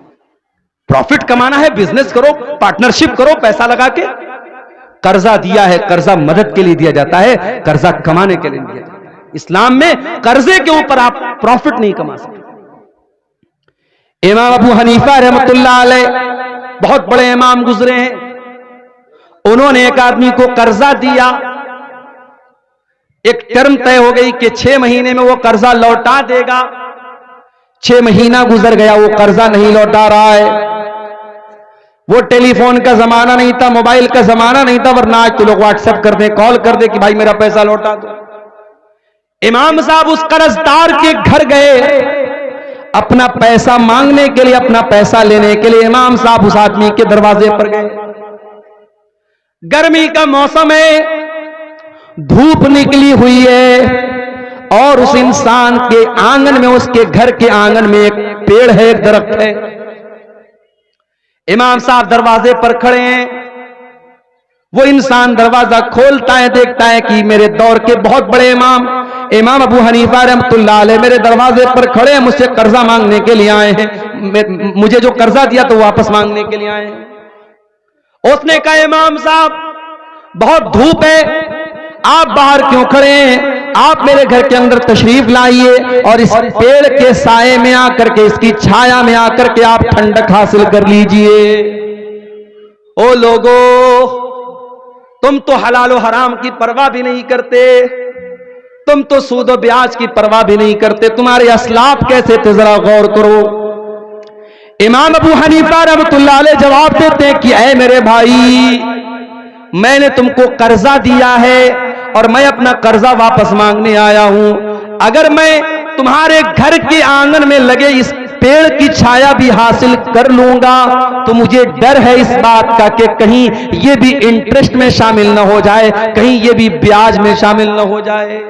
प्रॉफिट कमाना है, बिजनेस करो, पार्टनरशिप करो, पैसा लगा के। कर्जा दिया है, कर्जा मदद के लिए दिया जाता है, कर्जा कमाने के लिए दिया जाता है। इस्लाम में कर्जे के ऊपर आप प्रॉफिट नहीं कमा सकते। इमाम अबू हनीफा रहमतुल्लाह अलैह बहुत बड़े इमाम गुजरे हैं। उन्होंने एक आदमी को कर्जा दिया, एक टर्म तय हो गई कि 6 महीने में वो कर्जा लौटा देगा। 6 महीना गुजर गया, वो कर्जा नहीं लौटा रहा है। वो टेलीफोन का जमाना नहीं था, मोबाइल का जमाना नहीं था, वरना आज तो लोग व्हाट्सएप कर दे, कॉल कर दे कि भाई मेरा पैसा लौटा दो। इमाम साहब उस कर्जदार के घर गए, अपना पैसा मांगने के लिए, अपना पैसा लेने के लिए इमाम साहब उस आदमी के दरवाजे पर गए। गर्मी का मौसम है, धूप निकली हुई है और उस इंसान के आंगन में, उसके घर के आंगन में एक पेड़ है, एक दरख्त है। इमाम साहब दरवाजे पर खड़े हैं। वो इंसान दरवाजा खोलता है, देखता है कि मेरे दौर के बहुत बड़े इमाम अबू हनीफा रहमतुल्लाह अलैह मेरे दरवाजे पर खड़े हैं, मुझसे कर्जा मांगने के लिए आए हैं। मुझे जो कर्जा दिया तो वापस मांगने के लिए आए हैं। उसने कहा, इमाम साहब बहुत धूप है, आप बाहर क्यों खड़े हैं? आप मेरे घर के अंदर तशरीफ लाइए और इस पेड़ के साए में आकर के, इसकी छाया में आकर के आप ठंडक हासिल कर लीजिए। ओ लोगों, तुम तो हलाल और हराम की परवाह भी नहीं करते, तुम तो सूद और ब्याज की परवाह भी नहीं करते, तुम्हारे असलाफ कैसे थे जरा गौर करो। इमाम अबू हनीफा रहमतुल्लाह अलैह जवाब देते हैं कि ऐ मेरे भाई, मैंने तुमको कर्जा दिया है और मैं अपना कर्जा वापस मांगने आया हूं। अगर मैं तुम्हारे घर के आंगन में लगे इस पेड़ की छाया भी हासिल कर लूंगा तो मुझे डर है इस बात का कि कहीं ये भी इंटरेस्ट में शामिल न हो जाए, कहीं ये भी ब्याज में शामिल न हो जाए।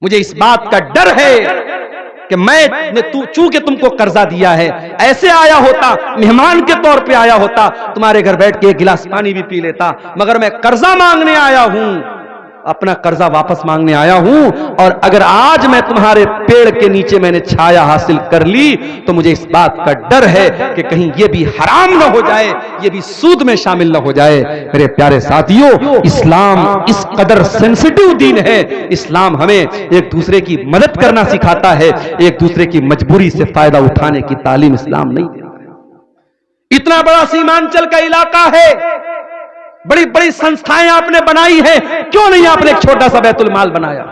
मुझे इस बात का डर है कि मैं चूंकि तुमको कर्जा दिया है, ऐसे आया होता, मेहमान के तौर पे आया होता, तुम्हारे घर बैठ के एक गिलास पानी भी पी लेता, मगर मैं कर्जा मांगने आया हूं, अपना कर्जा वापस मांगने आया हूं। और अगर आज मैं तुम्हारे पेड़ के नीचे मैंने छाया हासिल कर ली तो मुझे इस बात का डर है कि कहीं ये भी हराम न हो जाए, ये भी सूद में शामिल न हो जाए। मेरे प्यारे साथियों, इस्लाम इस कदर सेंसिटिव दीन है। इस्लाम हमें एक दूसरे की मदद करना सिखाता है, एक दूसरे की मजबूरी से फायदा उठाने की तालीम इस्लाम नहीं देता। इतना बड़ा सीमांचल का इलाका है, बड़ी बड़ी संस्थाएं आपने बनाई हैं, क्यों नहीं आपने एक छोटा सा बैतुल माल बनाया?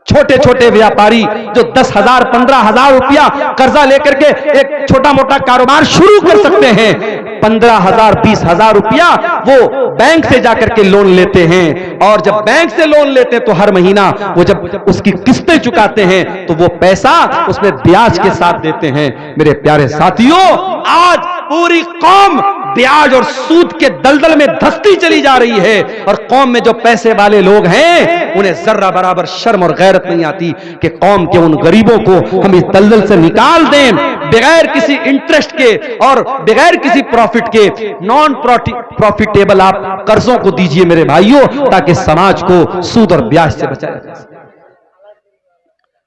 छोटे छोटे व्यापारी जो 10,000 15,000 रुपया कर्जा लेकर के एक छोटा मोटा कारोबार शुरू कर सकते हैं, 15,000 20,000 रुपया वो बैंक से जाकर के लोन लेते हैं, और जब बैंक से लोन लेते हैं तो हर महीना वो जब उसकी किस्तें चुकाते हैं तो वो पैसा उसमें ब्याज के साथ देते हैं। मेरे प्यारे साथियों, आज पूरी कौम ब्याज और सूद के दलदल में धंसती चली जा रही है, और कौम में जो पैसे वाले लोग हैं उन्हें जर्रा बराबर शर्म और गैरत नहीं आती कि कौम के उन गरीबों को हम इस दलदल से निकाल दें, बगैर किसी इंटरेस्ट के और बगैर किसी प्रॉफिट के। नॉन प्रॉफिटेबल आप कर्जों को दीजिए मेरे भाइयों, ताकि समाज को सूद और ब्याज से बचाया जा सके।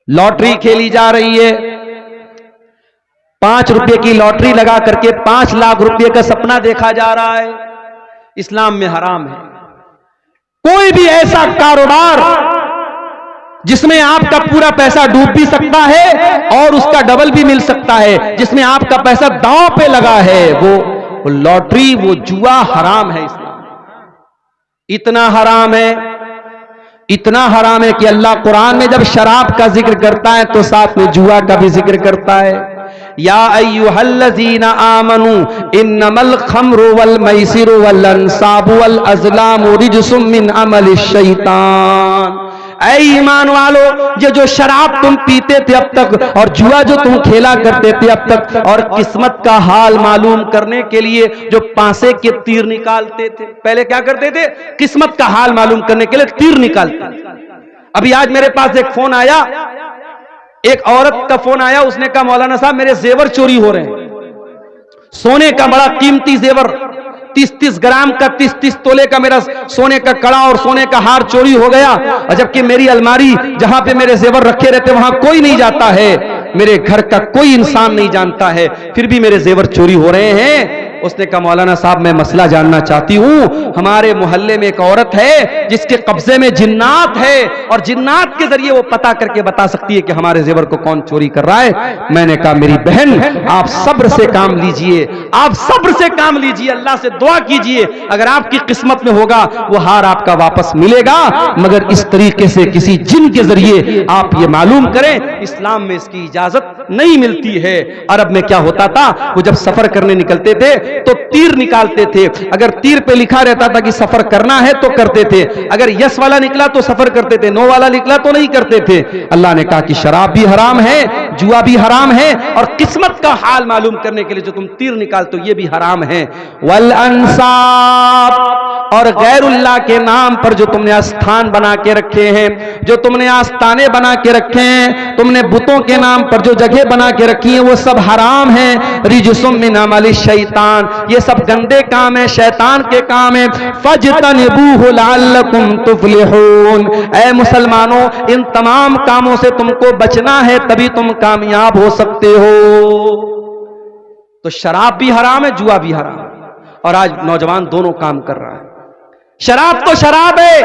लॉटरी खेली जा रही है, 5 रुपए की लॉटरी लगा करके 5 लाख रुपए का सपना देखा जा रहा है, इस्लाम में हराम है। कोई भी ऐसा कारोबार जिसमें आपका पूरा पैसा डूब भी सकता है और उसका डबल भी मिल सकता है, जिसमें आपका पैसा दांव पे लगा है, वो लॉटरी, वो जुआ हराम है। इस्लाम इतना हराम है, इतना हराम है कि अल्लाह कुरान में जब शराब का जिक्र करता है तो साथ में जुआ का भी जिक्र करता है। या अय्युहल्लज़ीना आमनू इन्नमल खम्रु वल मैसिरु वल अंसाबु वल अज़लामु रिजसुम मिन अमलिश शैतान। ऐ ईमान वालो, ये जो शराब तुम पीते थे अब तक और जुआ जो तुम खेला करते थे अब तक, और किस्मत का हाल मालूम करने के लिए जो पांसे के तीर निकालते थे, पहले क्या करते थे? किस्मत का हाल मालूम करने के लिए तीर निकालते थे। अभी आज मेरे पास एक फोन आया, एक औरत का फोन आया, उसने कहा मौलाना साहब मेरे जेवर चोरी हो रहे हैं, सोने का बड़ा कीमती जेवर 30-30 ग्राम का 30-30 तोले का मेरा सोने का कड़ा और सोने का हार चोरी हो गया, और जबकि मेरी अलमारी जहां पे मेरे जेवर रखे रहते वहां कोई नहीं जाता है, मेरे घर का कोई इंसान नहीं जानता है, फिर भी मेरे जेवर चोरी हो रहे हैं। उसने कहा मौलाना साहब मैं मसला जानना चाहती हूं, हमारे मोहल्ले में एक औरत है जिसके कब्जे में जिन्नात है और जिन्नात के जरिए वो पता करके बता सकती है कि हमारे जेवर को कौन चोरी कर रहा है। मैंने कहा मेरी बहन आप सब्र से काम लीजिए, आप सब्र से काम लीजिए, अल्लाह से दुआ कीजिए, अगर आपकी किस्मत में होगा वो हार आपका वापस मिलेगा, मगर इस तरीके से किसी जिन के जरिए आप ये मालूम करें, इस्लाम में इसकी इजाजत नहीं मिलती है। अरब में क्या होता था, वो जब सफर करने निकलते थे तो तीर निकालते थे, अगर तीर पे लिखा रहता था कि सफर करना है तो करते थे, अगर यस वाला निकला तो सफर करते थे, नो वाला निकला तो नहीं करते थे। अल्लाह ने कहा कि शराब भी हराम है, जुआ भी हराम है, और किस्मत का हाल मालूम करने के लिए जो तुम तीर निकालते हो ये भी हराम है। वल अंसाब, और गैरुल्लाह के नाम पर जो तुमने स्थान बना के रखे हैं, जो तुमने आस्थाने बना के रखे हैं, तुमने बुतों के नाम पर जो जगह बना के रखी है वो सब हराम है। रिजसुम मिन अमलि शैतान, ये सब गंदे काम है, शैतान के काम है। फजतनिबूहु लअल्लकुम तुफलिहून, ऐ मुसलमानों इन तमाम कामों से तुमको बचना है, तभी तुम कामयाब हो सकते हो। तो शराब भी हराम है, जुआ भी हराम है, और आज नौजवान दोनों काम कर रहा है। शराब तो शराब है,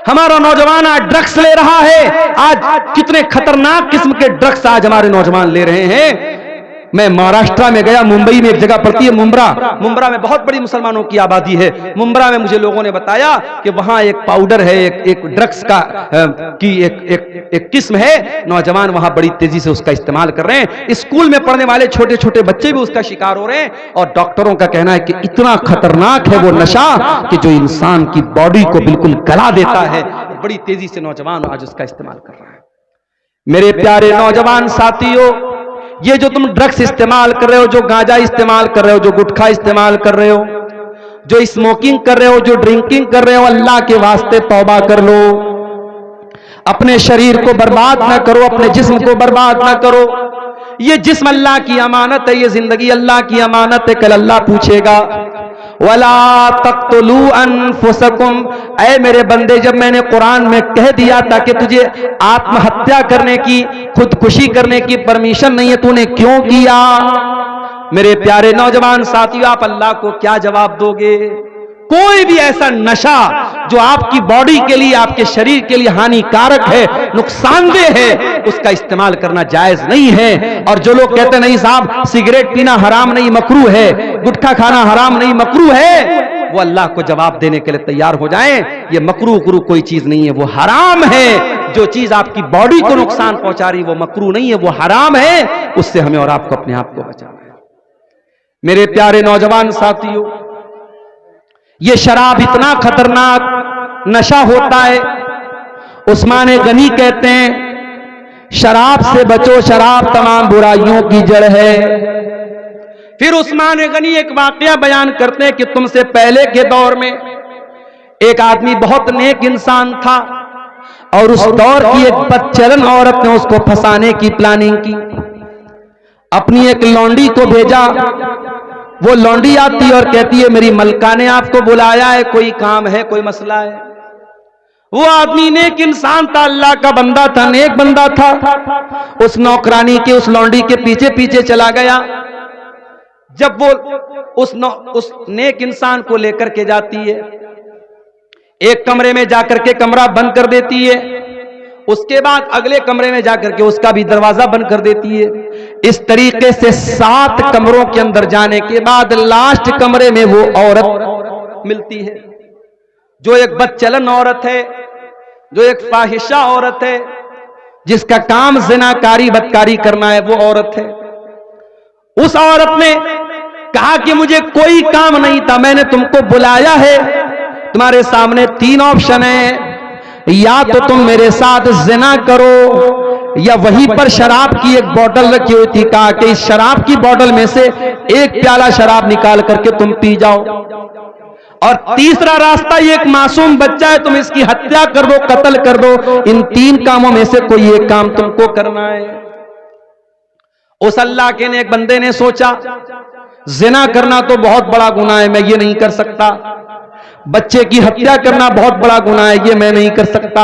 हमारा नौजवान आज ड्रग्स ले रहा है। आज कितने खतरनाक किस्म के ड्रग्स आज हमारे नौजवान ले रहे हैं। मैं महाराष्ट्र में गया, मुंबई में एक जगह पड़ती है मुंब्रा, मुंब्रा में बहुत बड़ी मुसलमानों की आबादी है। मुंब्रा में मुझे लोगों ने बताया कि वहां एक पाउडर है, एक ड्रग्स का की एक किस्म है, नौजवान वहां बड़ी तेजी से उसका इस्तेमाल कर रहे हैं। स्कूल में पढ़ने वाले छोटे छोटे बच्चे भी उसका शिकार हो रहे हैं, और डॉक्टरों का कहना है कि इतना खतरनाक है वो नशा कि जो इंसान की बॉडी को बिल्कुल गला देता है। बड़ी तेजी से नौजवान आज उसका इस्तेमाल कर रहा है। मेरे प्यारे नौजवान साथियों, ये जो तुम ड्रग्स इस्तेमाल कर रहे हो, जो गांजा इस्तेमाल कर रहे हो, जो गुटखा इस्तेमाल कर रहे हो, जो स्मोकिंग कर रहे हो, जो ड्रिंकिंग कर रहे हो, अल्लाह के वास्ते तौबा कर लो। अपने शरीर को बर्बाद ना करो, अपने जिस्म को बर्बाद ना करो। ये जिस्म अल्लाह की अमानत है, ये जिंदगी अल्लाह की अमानत है, कल अल्लाह पूछेगा। वला तक़्तुलू अनफुसकुम, ऐ मेरे बंदे, जब मैंने कुरान में कह दिया था कि तुझे आत्महत्या करने की, खुदकुशी करने की परमिशन नहीं है, तूने क्यों किया? मेरे प्यारे नौजवान साथियों, आप अल्लाह को क्या जवाब दोगे? कोई भी ऐसा नशा जो आपकी बॉडी के लिए, आपके शरीर के लिए हानिकारक है, नुकसानदेह है, उसका इस्तेमाल करना जायज नहीं है। और जो लोग कहते नहीं साहब सिगरेट पीना हराम नहीं मकरूह है, गुटखा खाना हराम नहीं मकरूह है, वो अल्लाह को जवाब देने के लिए तैयार हो जाएं। ये मकरूह गुरु कोई चीज नहीं है, वो हराम है। जो चीज आपकी बॉडी को नुकसान पहुंचा रही है वो मकरूह नहीं है, वो हराम है। उससे हमें और आपको अपने आप को बचाना है। मेरे प्यारे नौजवान साथियों, ये शराब इतना खतरनाक नशा होता है। उस्मान गनी कहते हैं शराब से बचो, शराब तमाम बुराइयों की जड़ है। फिर उस्मान गनी एक वाकया बयान करते हैं कि तुमसे पहले के दौर में एक आदमी बहुत नेक इंसान था, और उस दौर की एक बदचलन औरत ने उसको फंसाने की प्लानिंग की। अपनी एक लौंडी को भेजा, वो लौंडी आती और कहती है मेरी मलका ने आपको बुलाया है, कोई काम है, कोई मसला है। वो आदमी नेक इंसान था, अल्लाह का बंदा था, नेक बंदा था। उस नौकरानी के, उस लौंडी के पीछे पीछे चला गया। जब वो उस नेक इंसान को लेकर के जाती है, एक कमरे में जाकर के कमरा बंद कर देती है, उसके बाद अगले कमरे में जाकर के उसका भी दरवाजा बंद कर देती है। इस तरीके से 7 कमरों के अंदर जाने के बाद लास्ट कमरे में वो औरत मिलती है, जो एक बदचलन औरत है, जो एक फाहिशा औरत है, जिसका काम ज़िनाकारी बदकारी करना है, वो औरत है। उस औरत ने कहा कि मुझे कोई काम नहीं था, मैंने तुमको बुलाया है, तुम्हारे सामने 3 ऑप्शन है, या तो तुम मेरे साथ ज़िना करो, या वहीं पर शराब की एक बोतल रखी हुई थी, कहा कि इस शराब की बोतल में से एक प्याला शराब निकाल करके तुम पी जाओ, और तीसरा रास्ता ये एक मासूम बच्चा है, तुम इसकी हत्या कर दो, कत्ल कर दो। इन 3 कामों में से कोई एक काम तुमको करना है। उस अल्लाह के नेक बंदे ने सोचा ज़िना करना तो बहुत बड़ा गुनाह है, मैं ये नहीं कर सकता। बच्चे की हत्या करना बहुत बड़ा गुनाह है, ये मैं नहीं कर सकता।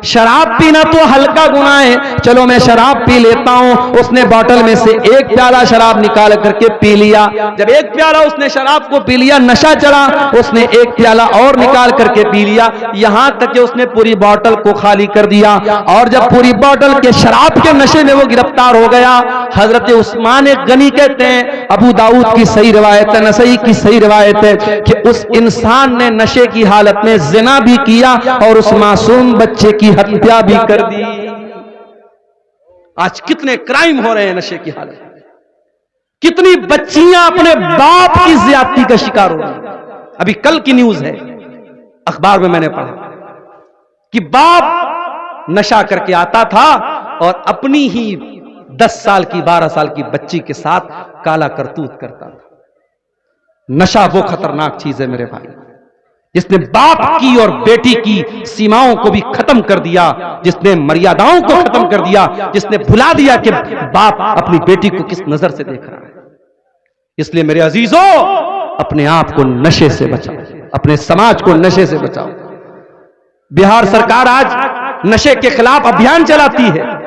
शराब पीना तो हल्का गुनाह है, चलो मैं शराब पी लेता हूं। उसने बोतल में से एक प्याला शराब निकाल करके पी लिया। जब एक प्याला उसने शराब को पी लिया, नशा चढ़ा, उसने एक प्याला और निकाल करके पी लिया, यहां तक कि उसने पूरी बोतल को खाली कर दिया। और जब पूरी बोतल के शराब के नशे में वो गिरफ्तार हो गया, हजरत उस्मान गनी कहते हैं, अबू दाऊद की सही रिवायत है, नसई की सही रिवायत है, कि उस इंसान ने नशे की हालत में ज़िना भी किया और उस मासूम बच्चे की हत्या भी कर दी। आज कितने क्राइम हो रहे हैं नशे की हालत में, कितनी बच्चियां अपने बाप की ज्यादती का शिकार हो रही हैं। अभी कल की न्यूज है, अखबार में मैंने पढ़ा कि बाप नशा करके आता था और अपनी ही 10 साल की 12 साल की बच्ची के साथ काला करतूत करता था। नशा वो खतरनाक चीज है मेरे भाई, जिसने बाप की और बेटी की सीमाओं को भी खत्म कर दिया, जिसने मर्यादाओं को खत्म कर दिया, जिसने भुला दिया कि बाप अपनी बेटी को किस नजर से देख रहा है। इसलिए मेरे अजीजों, अपने आप को नशे से बचाओ, अपने समाज को नशे से बचाओ। बिहार सरकार आज नशे के खिलाफ अभियान चलाती है।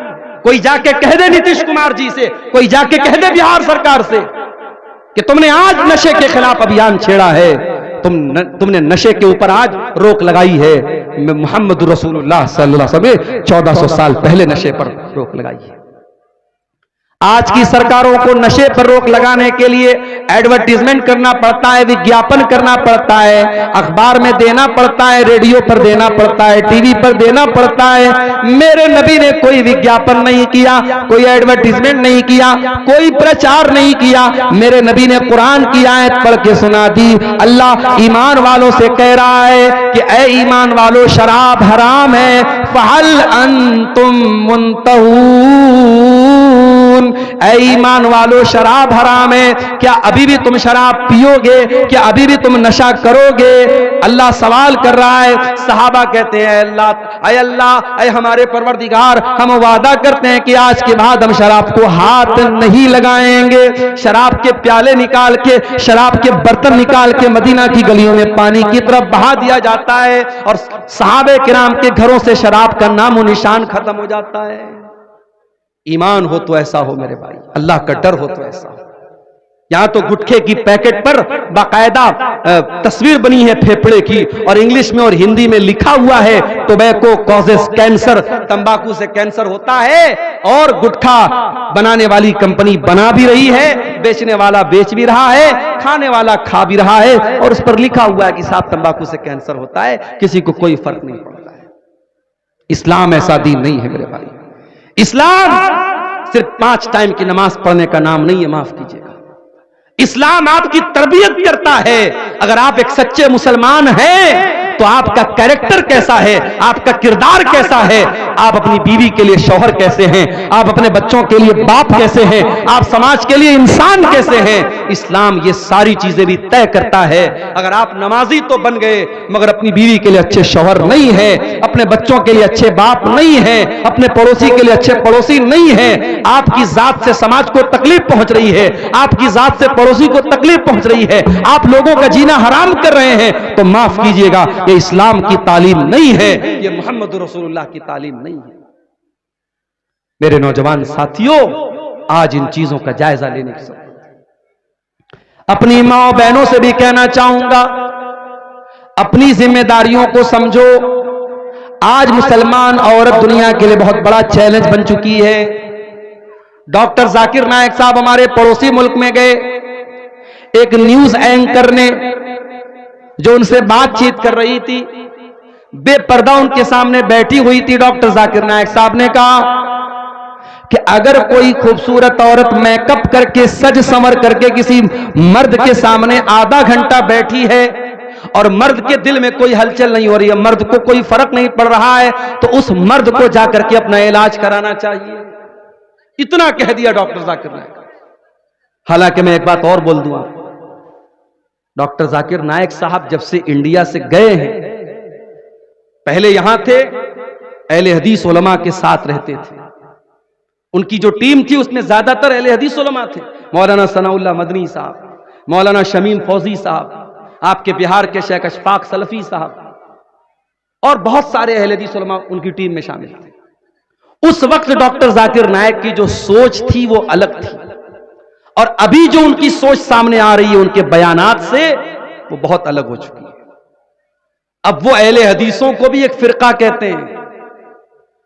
कोई जाके कह दे नीतीश कुमार जी से, कोई जाके कह दे बिहार सरकार से कि तुमने आज नशे के खिलाफ अभियान छेड़ा है, तुमने नशे के ऊपर आज रोक लगाई है। मोहम्मद रसूलुल्लाह सल्लल्लाहु अलैहि वसल्लम 1400 साल पहले नशे पर रोक लगाई है। आज की सरकारों को नशे पर रोक लगाने के लिए एडवर्टीजमेंट करना पड़ता है, विज्ञापन करना पड़ता है, अखबार में देना पड़ता है, रेडियो पर देना पड़ता है, टीवी पर देना पड़ता है। मेरे नबी ने कोई विज्ञापन नहीं किया, कोई एडवर्टीजमेंट नहीं किया, कोई प्रचार नहीं किया। मेरे नबी ने कुरान की आयत पढ़ के सुना दी। अल्लाह ईमान वालों से कह रहा है कि ऐ ईमान वालों, शराब हराम है, फहल अंतुम मुंतहून। ऐ ईमान वालों, शराब हराम है, क्या अभी भी तुम शराब पियोगे? क्या अभी भी तुम नशा करोगे? अल्लाह सवाल कर रहा है। सहाबा कहते हैं अल्लाह, ऐ हमारे परवरदिगार, हम वादा करते हैं कि आज के बाद हम शराब को हाथ नहीं लगाएंगे। शराब के प्याले निकाल के, शराब के बर्तन निकाल के मदीना की गलियों में पानी की तरफ बहा दिया जाता है और सहाबे किराम के घरों से शराब का नामो निशान खत्म हो जाता है। ईमान हो तो ऐसा हो मेरे भाई, अल्लाह का डर हो तो ऐसा हो। यहां तो गुटखे की पैकेट पर बाकायदा तस्वीर बनी है फेफड़े की, और इंग्लिश में और हिंदी में लिखा हुआ है टोबैको कॉजेस कैंसर, तंबाकू से कैंसर होता है। और गुटखा बनाने वाली कंपनी बना भी रही है, बेचने वाला बेच भी रहा है, खाने वाला खा भी रहा है, और उस पर लिखा हुआ है कि साहब तंबाकू से कैंसर होता है, किसी को कोई फर्क नहीं पड़ता है। इस्लाम ऐसा दीन नहीं है मेरे भाई। इस्लाम सिर्फ 5 टाइम की नमाज पढ़ने का नाम नहीं है, माफ कीजिएगा। इस्लाम आपकी तरबियत करता है। अगर आप एक सच्चे मुसलमान हैं तो आपका कैरेक्टर कैसा है, आपका किरदार कैसा है, आप अपनी बीवी के लिए शौहर कैसे हैं, आप अपने बच्चों के लिए बाप कैसे हैं, आप समाज के लिए इंसान कैसे हैं, इस्लाम ये सारी चीजें भी तय करता है। अगर आप नमाजी तो बन गए मगर अपनी बीवी के लिए अच्छे शौहर नहीं है, अपने बच्चों के लिए अच्छे बाप नहीं है, अपने पड़ोसी के लिए अच्छे पड़ोसी नहीं है, आपकी जात से समाज को तकलीफ पहुंच रही है, आपकी जात से पड़ोसी को तकलीफ पहुंच रही है, आप लोगों का जीना हराम कर रहे हैं, तो माफ कीजिएगा, ये इस्लाम की तालीम नहीं है, ये मोहम्मद रसूलुल्लाह की तालीम नहीं है। मेरे नौजवान साथियों, आज इन चीजों का जायजा लेने की जरूरत है। अपनी माँ बहनों से भी कहना चाहूंगा, अपनी जिम्मेदारियों को समझो। आज मुसलमान औरत दुनिया के लिए बहुत बड़ा चैलेंज बन चुकी है। डॉक्टर जाकिर नायक साहब हमारे पड़ोसी मुल्क में गए, एक न्यूज एंकर ने जो उनसे बातचीत कर रही थी, बेपर्दा उनके सामने बैठी हुई थी, डॉक्टर जाकिर नायक साहब ने कहा कि अगर कोई खूबसूरत औरत मेकअप करके सज संवर करके किसी मर्द के सामने आधा घंटा बैठी है और मर्द के दिल में कोई हलचल नहीं हो रही है, मर्द को कोई फर्क नहीं पड़ रहा है, तो उस मर्द को जाकर के अपना इलाज कराना चाहिए। इतना कह दिया डॉक्टर जाकिर नायक। हालांकि मैं एक बात और बोल दूं आपको, डॉक्टर जाकिर नायक साहब जब से इंडिया से गए हैं, पहले यहां थे, अहले हदीस उलमा के साथ रहते थे। उनकी जो टीम थी उसमें ज्यादातर अहले हदीस उलमा थे। मौलाना सनाउल्लाह मदनी साहब, मौलाना शमीम फौजी साहब, आपके बिहार के शेख अशफाक सलफी साहब और बहुत सारे अहले हदीस उलमा उनकी टीम में शामिल थे। उस वक्त डॉक्टर जाकिर नायक की जो सोच थी वो अलग थी, और अभी जो उनकी सोच सामने आ रही है उनके बयानात से, वो बहुत अलग हो चुकी है। अब वो अहले हदीसों को भी एक फिरका कहते हैं।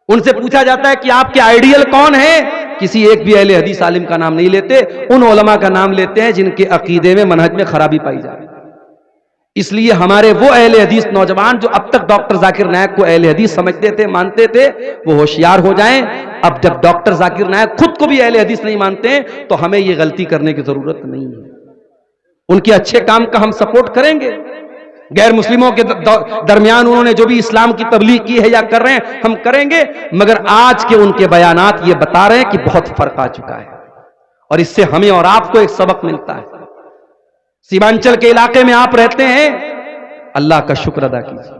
उनसे पूछा जाता है कि आपके आइडियल कौन है, किसी एक भी अहले हदीस आलिम का नाम नहीं लेते, उन उलमा का नाम लेते हैं जिनके अकीदे में मनहज में खराबी पाई जा रही है। इसलिए हमारे वो अहले हदीस नौजवान जो अब तक डॉक्टर जाकिर नायक को अहले हदीस समझते थे, मानते थे, वो होशियार हो जाएं। अब जब डॉक्टर जाकिर नायक खुद को भी अहले हदीस नहीं मानते हैं, तो हमें ये गलती करने की जरूरत नहीं है। उनके अच्छे काम का हम सपोर्ट करेंगे, गैर मुस्लिमों के दरमियान उन्होंने जो भी इस्लाम की तबलीग की है या कर रहे हैं, हम करेंगे, मगर आज के उनके बयानात ये बता रहे हैं कि बहुत फर्क आ चुका है और इससे हमें और आपको एक सबक मिलता है। सीमांचल के इलाके में आप रहते हैं, अल्लाह का शुक्र अदा कीजिए।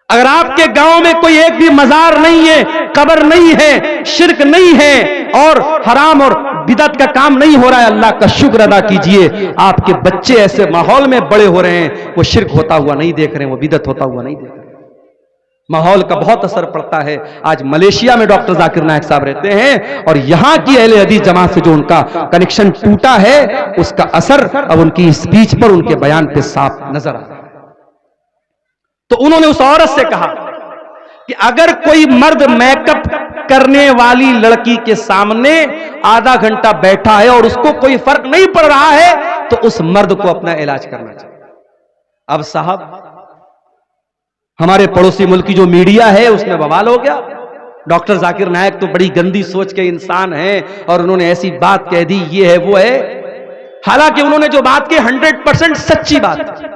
अगर आपके गांव में कोई एक भी मजार नहीं है, कब्र नहीं है, शिर्क नहीं है और हराम और बिदअत का काम नहीं हो रहा है, अल्लाह का शुक्र अदा कीजिए। आपके बच्चे ऐसे माहौल में बड़े हो रहे हैं, वो शिर्क होता हुआ नहीं देख रहे हैं, वो बिदअत होता हुआ नहीं देख रहे हैं। माहौल का बहुत असर पड़ता है। आज मलेशिया में डॉक्टर जाकिर नायक साहब रहते हैं और यहां की अहले हदीस जमात से जो उनका कनेक्शन टूटा है, उसका असर अब उनकी स्पीच पर, उनके बयान पे साफ नजर आ रहा है। तो उन्होंने उस औरत से कहा कि अगर कोई मर्द मेकअप करने वाली लड़की के सामने आधा घंटा बैठा है और उसको कोई फर्क नहीं पड़ रहा है, तो उस मर्द को अपना इलाज करना चाहिए। अब साहब, हमारे पड़ोसी मुल्क की जो मीडिया है उसमें बवाल हो गया। डॉक्टर जाकिर नायक तो बड़ी गंदी सोच के इंसान हैं और उन्होंने ऐसी बात कह दी, ये है वो है। हालांकि उन्होंने जो बात की 100% सच्ची बात है।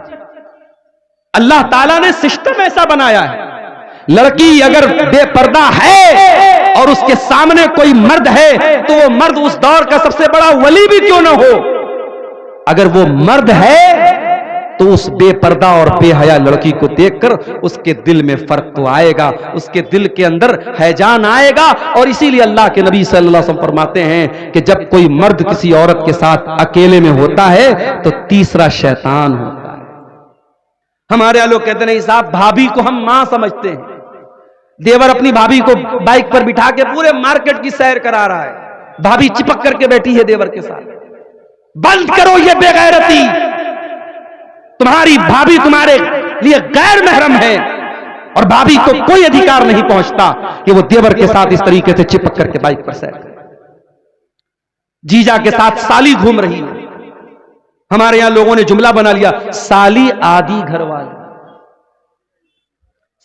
अल्लाह ताला ने सिस्टम ऐसा बनाया है, लड़की अगर बेपर्दा है और उसके सामने कोई मर्द है तो वो मर्द उस दौर का सबसे बड़ा वली भी क्यों ना हो, अगर वो मर्द है तो उस बेपर्दा और बेहया लड़की को देखकर उसके दिल में फर्क तो आएगा, उसके दिल के अंदर हैजान आएगा। और इसीलिए अल्लाह के नबी सल्लल्लाहु अलैहि वसल्लम फरमाते हैं कि जब कोई मर्द किसी औरत के साथ अकेले में होता है तो तीसरा शैतान होता है। हमारे यहाँ लोग कहते नहीं साहब, भाभी को हम मां समझते हैं। देवर अपनी भाभी को बाइक पर बिठा के पूरे मार्केट की सैर करा रहा है, भाभी चिपक करके बैठी है देवर के साथ। बंद करो ये बेगैरती, तुम्हारी भाभी तुम्हारे लिए गैर महरम है और भाभी को कोई अधिकार नहीं पहुंचता कि वो देवर के साथ इस तरीके से चिपक करके बाइक पर सैर करे। जीजा के साथ साली घूम रही है। हमारे यहां लोगों ने जुमला बना लिया, साली आधी घरवाली।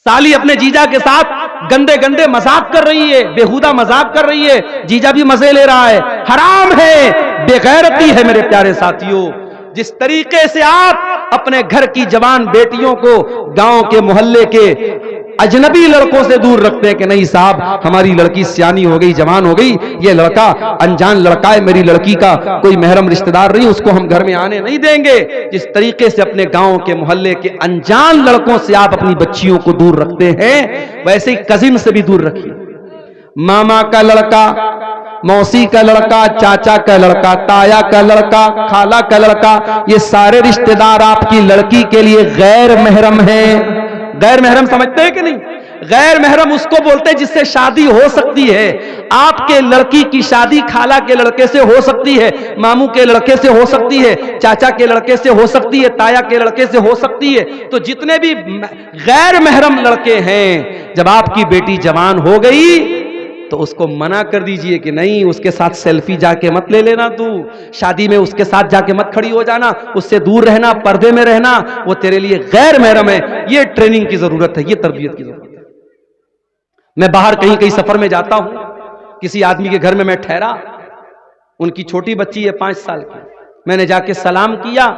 साली अपने जीजा के साथ गंदे गंदे मजाक कर रही है, बेहुदा मजाक कर रही है, जीजा भी मजे ले रहा है। हराम है, बेगैरती है मेरे प्यारे साथियों। जिस तरीके से आप अपने घर की जवान बेटियों को गांव के मोहल्ले के अजनबी लड़कों से दूर रखते हैं कि नहीं साहब, हमारी लड़की सियानी हो गई, जवान हो गई, ये लड़का अनजान लड़का है, मेरी लड़की का कोई महरम रिश्तेदार नहीं, उसको हम घर में आने नहीं देंगे। जिस तरीके से अपने गांव के मोहल्ले के अनजान लड़कों से आप अपनी बच्चियों को दूर रखते हैं, वैसे ही कजिन से भी दूर रखिए। मामा का लड़का, मौसी का लड़का, चाचा का लड़का, ताया का लड़का, खाला का लड़का, ये सारे रिश्तेदार आपकी लड़की के लिए गैर महरम हैं। गैर महरम समझते हैं कि नहीं? गैर महरम उसको बोलते हैं जिससे शादी हो सकती है। आपके लड़की की शादी खाला के लड़के से हो सकती है, मामू के लड़के से हो सकती है, चाचा के लड़के से हो सकती है, ताया के लड़के से हो सकती है। तो जितने भी गैर महरम लड़के हैं, जब आपकी बेटी जवान हो गई तो उसको मना कर दीजिए कि नहीं, उसके साथ सेल्फी जाके मत ले लेना, तू शादी में उसके साथ जाके मत खड़ी हो जाना, उससे दूर रहना, पर्दे में रहना, वो तेरे लिए गैर महरम है। ये ट्रेनिंग की जरूरत है, ये तरबियत की जरूरत है। मैं बाहर कहीं कहीं सफर में जाता हूं, किसी आदमी के घर में मैं ठहरा, उनकी छोटी बच्ची है 5 साल की, मैंने जाके सलाम किया,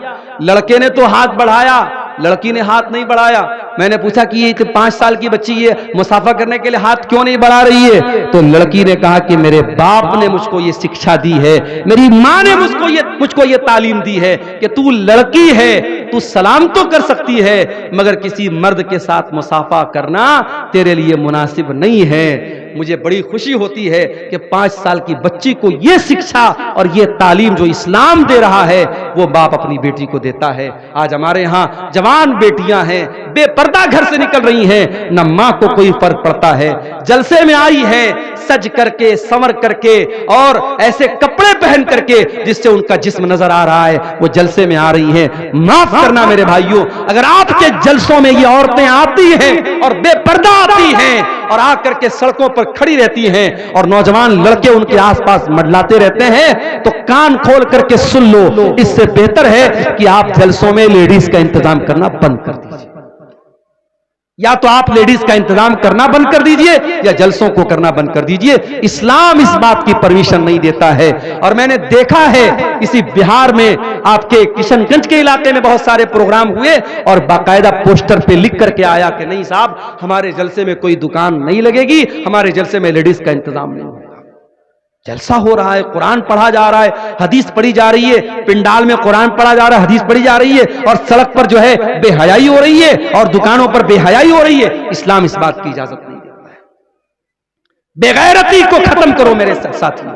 लड़के ने तो हाथ बढ़ाया, लड़की ने हाथ नहीं बढ़ाया। मैंने पूछा कि ये 5 साल की बच्ची ये मुसाफा करने के लिए हाथ क्यों नहीं बढ़ा रही है? तो लड़की ने कहा कि मेरे बाप ने मुझको ये शिक्षा दी है, मेरी मां ने मुझको ये तालीम दी है कि तू लड़की है, तू सलाम तो कर सकती है, मगर किसी मर्द के साथ मुसाफा करना तेरे लिए मुनासिब नहीं है। मुझे बड़ी खुशी होती है कि 5 साल की बच्ची को यह शिक्षा और यह तालीम जो इस्लाम दे रहा है वो बाप अपनी बेटी को देता है। आज हमारे यहाँ जवान बेटियां हैं, बेपर्दा घर से निकल रही हैं, न मां को कोई फर्क पड़ता है, जलसे में आई है सज करके, संवर करके और ऐसे कपड़े पहन करके जिससे उनका जिस्म नजर आ रहा है, वो जलसे में आ रही हैं। माफ करना मेरे भाइयों, अगर आपके जलसों में ये औरतें आती हैं और बेपर्दा आती हैं और आकर के सड़कों पर खड़ी रहती हैं और नौजवान लड़के उनके आसपास मंडलाते रहते हैं, तो कान खोल करके सुन लो, इससे बेहतर है कि आप जलसों में लेडीज का इंतजाम करना बंद कर दीजिए। या तो आप लेडीज का इंतजाम करना बंद कर दीजिए या जलसों को करना बंद कर दीजिए। इस्लाम इस बात की परमिशन नहीं देता है। और मैंने देखा है इसी बिहार में आपके किशनगंज के इलाके में बहुत सारे प्रोग्राम हुए और बाकायदा पोस्टर पे लिख करके आया कि नहीं साहब, हमारे जलसे में कोई दुकान नहीं लगेगी, हमारे जलसे में लेडीज का इंतजाम नहीं होगा। जलसा हो रहा है, कुरान पढ़ा जा रहा है, हदीस पढ़ी जा रही है, पिंडाल में कुरान पढ़ा जा रहा है, हदीस पढ़ी जा रही है, और सड़क पर जो है बेहयाई हो रही है और दुकानों पर बेहयाई हो रही है। इस्लाम इस बात की इजाजत नहीं देता है। बेगैरती को खत्म करो मेरे साथियों।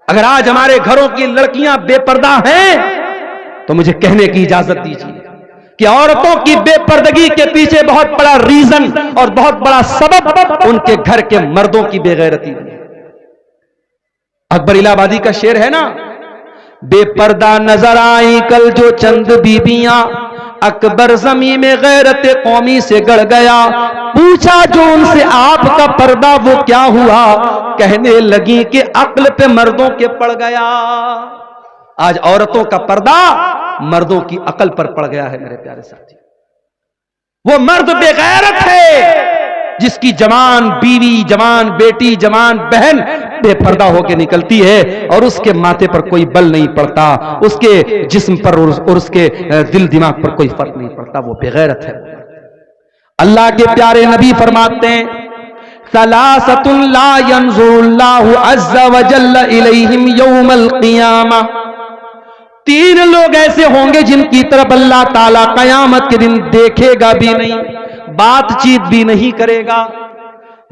अगर आज हमारे घरों की लड़कियां बेपर्दा हैं तो मुझे कहने की इजाजत दीजिए कि औरतों की बेपर्दगी के पीछे बहुत बड़ा रीजन और बहुत बड़ा सबब उनके घर के मर्दों की बेगैरती है। अकबर इलाहाबादी का शेर है ना, बेपर्दा नजर आई कल जो चंद बीबियां, अकबर जमी में गैरत कौमी से गड़ गया, पूछा जो उनसे आपका पर्दा वो क्या हुआ, कहने लगी कि अक्ल पे मर्दों के पड़ गया। आज औरतों का पर्दा मर्दों की अकल पर पड़ गया है मेरे प्यारे साथी। वो मर्द बेगैरत है जिसकी जवान बीवी, जवान बेटी, जवान बहन बेपर्दा होकर निकलती है और उसके माथे पर कोई बल नहीं पड़ता, उसके जिस्म पर और उसके दिल दिमाग पर कोई फर्क नहीं पड़ता। वो बेगैरत है। अल्लाह के प्यारे नबी फरमाते हैं, सलासतुन ला यंजुरुल्लाहु अज़्ज़ा व जल्ला इलैहिम यौमल क़ियामा। 3 लोग ऐसे होंगे जिनकी तरफ अल्लाह ताला कयामत के दिन देखेगा भी नहीं, बातचीत भी नहीं करेगा।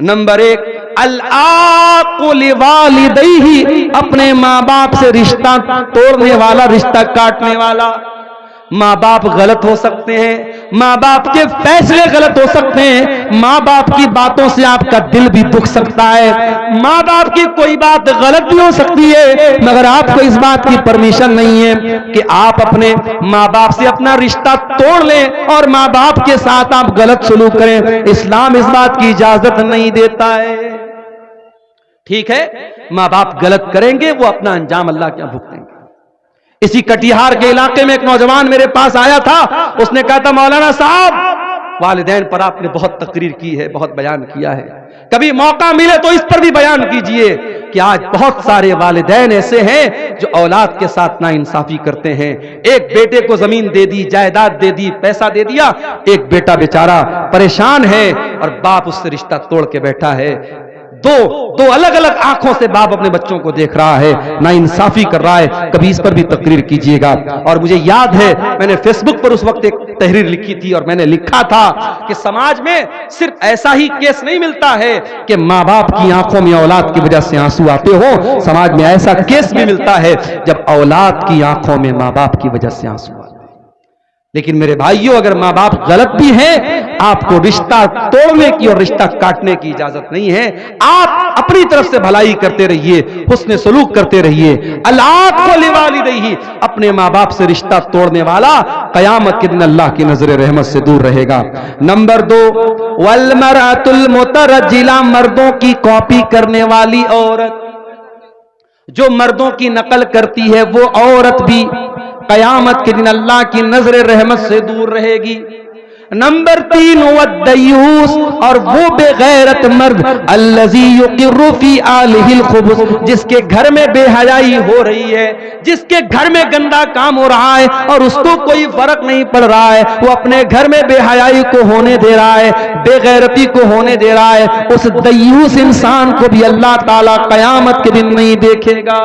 नंबर 1, अल-आक़ु लिवालिदैहि, अपने माँ बाप से रिश्ता तोड़ने वाला, रिश्ता काटने वाला। माँ बाप गलत हो सकते हैं, माँ बाप के फैसले गलत हो सकते हैं, माँ बाप की बातों से आपका दिल भी दुख सकता है, माँ बाप की कोई बात गलत भी हो सकती है, मगर आपको इस बात की परमिशन नहीं है कि आप अपने माँ बाप से अपना रिश्ता तोड़ लें और माँ बाप के साथ आप गलत सलूक करें। इस्लाम इस बात की इजाजत नहीं देता है। ठीक है, माँ बाप गलत करेंगे, वो अपना अंजाम अल्लाह क्या भुगतेंगे। इसी कटिहार के इलाके में एक नौजवान मेरे पास आया था, उसने कहा था मौलाना साहब, वालिदैन पर आपने बहुत तकरीर की है, बहुत बयान किया है, कभी मौका मिले तो इस पर भी बयान कीजिए कि आज बहुत सारे वालिदैन ऐसे हैं जो औलाद के साथ नाइंसाफी करते हैं। एक बेटे को जमीन दे दी, जायदाद दे दी, पैसा दे दिया, एक बेटा बेचारा परेशान है और बाप उससे रिश्ता तोड़ के बैठा है। दो अलग अलग आंखों से बाप अपने बच्चों को देख रहा है, नाइंसाफी कर रहा है। कभी इस पर भी तकरीर कीजिएगा। और मुझे याद है मैंने फेसबुक पर उस वक्त एक तहरीर लिखी थी और मैंने लिखा था कि समाज में सिर्फ ऐसा ही केस नहीं मिलता है कि माँ बाप की आंखों में औलाद की वजह से आंसू आते हो, समाज में ऐसा केस भी मिलता है जब औलाद की आंखों में माँ बाप की वजह से आंसू आते हैं। लेकिन मेरे भाइयों, अगर माँ बाप गलत भी हैं, आपको रिश्ता तोड़ने की और रिश्ता काटने की इजाजत नहीं है। आप अपनी तरफ से भलाई करते रहिए, हुस्न सलूक करते रहिए। अल्लाह को लिवालिदैहि, अपने माँ बाप से रिश्ता तोड़ने वाला कयामत के दिन अल्लाह की नजर रहमत से दूर रहेगा। नंबर 2, वल मरअतुल मुतरज्जिला, मर्दों की कॉपी करने वाली औरत, जो मर्दों की नकल करती है वो औरत भी कयामत के दिन अल्लाह की नजर रहमत से दूर रहेगी। नंबर 3, वद्दयूस, और वो बेगैरत मर्द, अल्लज़ी युक़िर्रु फ़ी आलिहिल खुबुस, जिसके घर में बेहयाई हो रही है, जिसके घर में गंदा काम हो रहा है और उसको कोई फर्क नहीं पड़ रहा है, वो अपने घर में बेहयाई को होने दे रहा है, बेगैरती को होने दे रहा है। उस दयूस इंसान को भी अल्लाह ताला कयामत के दिन नहीं देखेगा।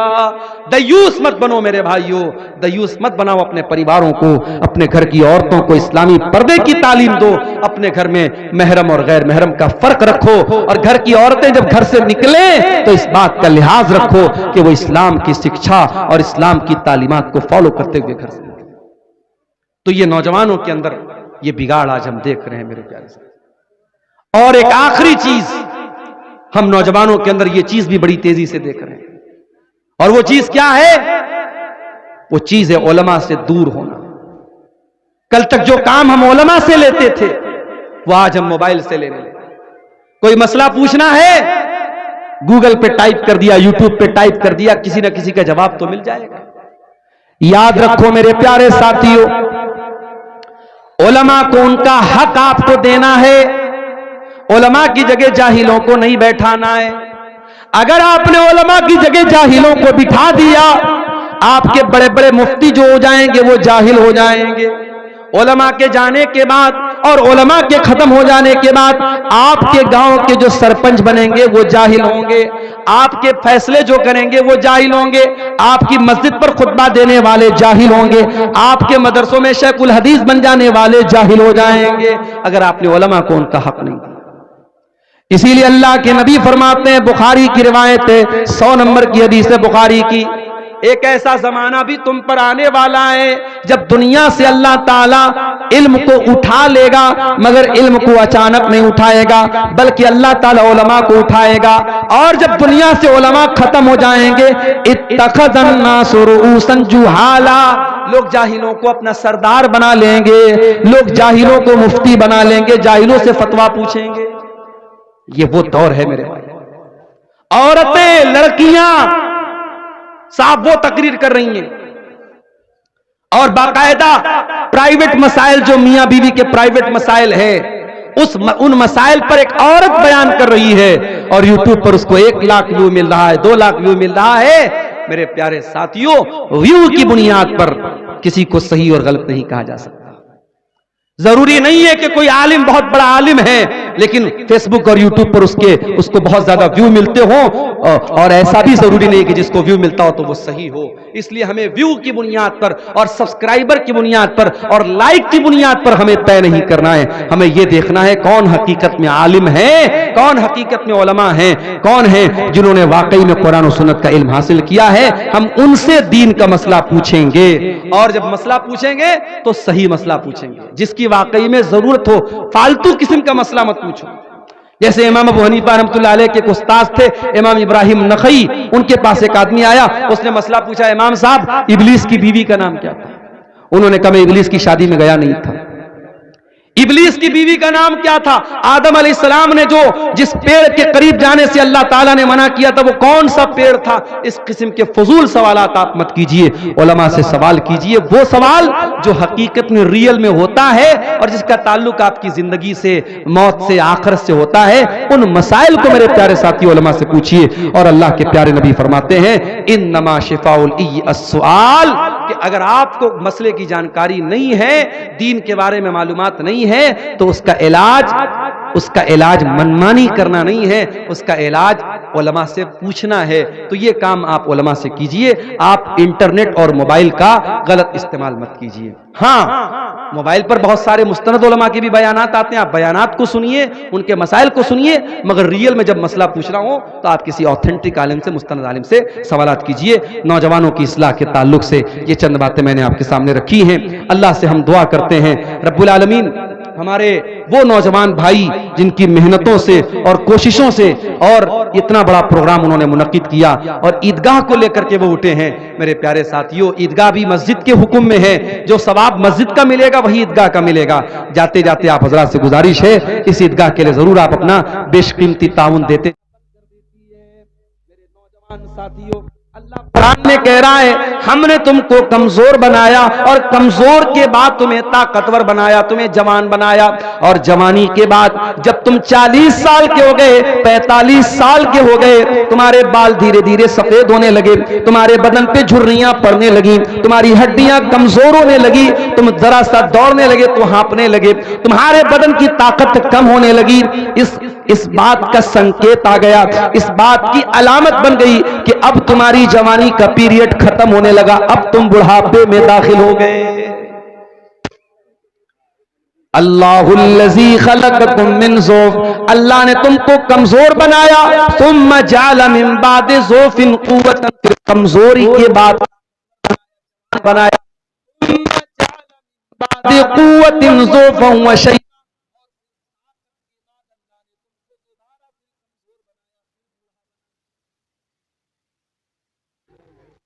दयूस मत बनो मेरे भाइयों, दयूस मत बनाओ अपने परिवारों को, अपने घर की औरतों को इस्लामी पर्दे की तालीम दो, अपने घर में महरम और गैर महरम का फर्क रखो, और घर की औरतें जब घर से निकले तो इस बात का लिहाज रखो कि वो इस्लाम की शिक्षा और इस्लाम की तालीमात को फॉलो करते हुए घर से निकले। तो ये नौजवानों के अंदर ये बिगाड़ आज हम देख रहे हैं मेरे प्यारे साथ। और एक आखिरी चीज हम नौजवानों के अंदर ये चीज भी बड़ी तेजी से देख रहे हैं, और वो चीज क्या है? वो चीज है उलमा से दूर होना। कल तक जो काम हम उलमा से लेते थे वो आज हम मोबाइल से लेने लगे। कोई मसला पूछना है, गूगल पे टाइप कर दिया, यूट्यूब पे टाइप कर दिया, किसी ना किसी का जवाब तो मिल जाएगा। याद रखो मेरे प्यारे साथियों, उलमा को उनका हक आपको देना है। उलमा की जगह जाहिलों को नहीं बैठाना है। अगर आपने उलमा की जगह जाहिलों को बिठा दिया, आपके बड़े बड़े मुफ्ती जो हो जाएंगे वो जाहिल हो जाएंगे। उलमा के जाने के बाद और उलमा के खत्म हो जाने के बाद आपके गांव के जो सरपंच बनेंगे वो जाहिल होंगे। आपके फैसले जो करेंगे वो जाहिल होंगे। आपकी मस्जिद पर खुतबा देने वाले जाहिल होंगे। आपके मदरसों में शेखुल हदीस बन जाने वाले जाहिल हो जाएंगे, अगर आपने उलमा को उनका हक नहीं दिया। इसीलिए अल्लाह के नबी फरमाते हैं, बुखारी की रिवायत है, 100 नंबर की हदीस है बुखारी की, एक ऐसा जमाना भी तुम पर आने वाला है जब दुनिया से अल्लाह ताला इल्म को उठा लेगा, मगर इल्म को अचानक नहीं उठाएगा, बल्कि अल्लाह ताला उलमा को उठाएगा। और जब दुनिया से उलमा खत्म हो जाएंगे, इत्तखज़न्नासु रुऊसन जुहाला, लोग जाहिलों को अपना सरदार बना लेंगे, लोग जाहिलों को मुफ्ती बना लेंगे, जाहिलों से फतवा पूछेंगे। ये वो दौर है मेरे भाई। औरतें, लड़कियां साहब वो तकरीर कर रही हैं और बाकायदा प्राइवेट मसाइल, जो मियां बीवी के प्राइवेट मसाइल है, उन मसाइल पर एक औरत बयान कर रही है और यूट्यूब पर उसको 1 लाख व्यू मिल रहा है, 2 लाख व्यू मिल रहा है। मेरे प्यारे साथियों, व्यू की बुनियाद पर किसी को सही और गलत नहीं कहा जा सकता। जरूरी नहीं है कि कोई आलिम बहुत बड़ा आलिम है लेकिन फेसबुक और यूट्यूब पर उसको बहुत ज्यादा व्यू मिलते हो, और ऐसा भी जरूरी नहीं है कि जिसको व्यू मिलता हो तो वो सही हो। इसलिए हमें व्यू की बुनियाद पर और सब्सक्राइबर की बुनियाद पर और लाइक की बुनियाद पर हमें तय नहीं करना है। हमें यह देखना है कौन हकीकत में आलिम है, कौन हकीकत में उलमा है, कौन है जिन्होंने वाकई में कुरान और सुन्नत का इल्म हासिल किया है। हम उनसे दीन का मसला पूछेंगे, और जब मसला पूछेंगे तो सही मसला पूछेंगे, जिसकी वाकई में जरूरत हो। फालतू किस्म का मसला मत पूछो। जैसे इमाम अबू हनीफा रहमतुल्लाह अलैह के उस्ताद थे इमाम इब्राहिम नखई, उनके पास एक आदमी आया, उसने मसला पूछा, इमाम साहब इबलीस की बीवी का नाम क्या था? उन्होंने कहा मैं इबलीस की शादी में गया नहीं था। इबलीस की बीवी का नाम क्या था? आदम अलैहिस्सलाम ने जो जिस पेड़ के करीब जाने से अल्लाह ताला ने मना किया था वो कौन सा पेड़ था? इस किस्म के फजूल सवालात आप मत कीजिए, उलमा से सवाल कीजिए, वो सवाल जो हकीकत में रियल में होता है और जिसका ताल्लुक आपकी जिंदगी से, मौत से, आखिरत से होता है। उन मसाइल को मेरे प्यारे साथी उलमा से पूछिए। और अल्लाह के प्यारे नबी फरमाते हैं, इन्नमा शिफाउल ई अस्सुआल, कि अगर आपको मसले की जानकारी नहीं है, दीन के बारे में मालूमात नहीं है, तो उसका इलाज मनमानी करना नहीं है, उसका इलाज उलमा से पूछना है। तो ये काम आप उलमा से कीजिए। आप इंटरनेट और मोबाइल का गलत इस्तेमाल मत कीजिए। हाँ, मोबाइल पर बहुत सारे मुस्तनद उलमा के भी बयानात आते हैं, आप बयानात को सुनिए, उनके मसाइल को सुनिए, मगर रियल में जब मसला पूछना हो तो आप किसी ऑथेंटिक आलिम से, मुस्तनद आलिम से सवालात कीजिए। नौजवानों की इस्लाह के ताल्लुक से ये चंद बातें मैंने आपके सामने रखी हैं। अल्लाह से हम दुआ करते हैं रब्बुल आलमीन हमारे वो नौजवान भाई जिनकी मेहनतों से और कोशिशों से और इतना बड़ा प्रोग्राम उन्होंने मुनक्किद किया और ईदगाह को लेकर के वो उठे हैं। मेरे प्यारे साथियों, ईदगाह भी मस्जिद के हुक्म में है, जो सवाब मस्जिद का मिलेगा वही ईदगाह का मिलेगा। जाते जाते आप हजरात से गुजारिश है, इस ईदगाह के लिए जरूर आप अपना बेशकीमती ताउन देते। मेरे नौजवान साथियों, अल्लाह कुरान में कह रहा है, हमने तुमको कमजोर बनाया और कमजोर के बाद तुम्हें ताकतवर बनाया, तुम्हें जवान बनाया, और जवानी के बाद जब तुम 40 साल के हो गए, 45 साल के हो गए, तुम्हारे बाल धीरे धीरे सफेद होने लगे, तुम्हारे बदन पे झुर्रियां पड़ने लगी, तुम्हारी हड्डियां कमजोर होने लगी, तुम जरा सा दौड़ने लगे तो हाँपने लगे, तुम्हारे बदन की ताकत कम होने लगी। इस बात का संकेत आ गया, इस बात की अलामत बन गई कि अब तुम्हारी जवानी का पीरियड खत्म होने लगा, अब तुम बुढ़ापे में दाखिल हो गए। अल्लाहुल्लज़ी खलक़कुम मिन ज़ौफ़, अल्लाह ने तुमको कमजोर बनाया, सुम्मा जअल मिन बादि ज़ौफ़िन क़ुव्वतन, फिर कमजोरी के बाद बनाया, बादि क़ुव्वतिन ज़ौफ़न व शै,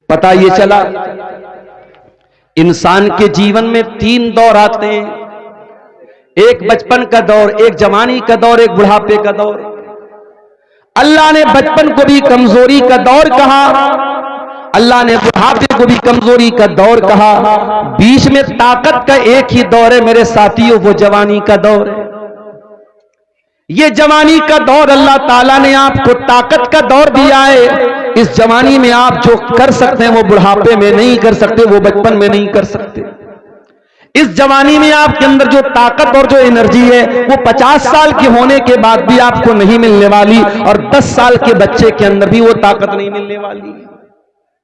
पता ये चला इंसान के जीवन में 3 दौर आते हैं, एक बचपन का दौर, एक जवानी का दौर, एक बुढ़ापे का दौर। अल्लाह ने बचपन को भी कमजोरी का दौर कहा, अल्लाह अल्लाह ने बुढ़ापे को भी कमजोरी का दौर कहा। बीच में ताकत का एक ही दौर है मेरे साथियों, वो जवानी का दौर है। ये जवानी का दौर अल्लाह ताला ने आपको ताकत का दौर दिया है। इस जवानी में आप जो कर सकते हैं वो बुढ़ापे में नहीं कर सकते, वो बचपन में नहीं कर सकते। इस जवानी में आपके अंदर जो ताकत और जो एनर्जी है वो 50 साल के होने के बाद भी आपको नहीं मिलने वाली, और 10 साल के बच्चे के अंदर भी वो ताकत नहीं मिलने वाली।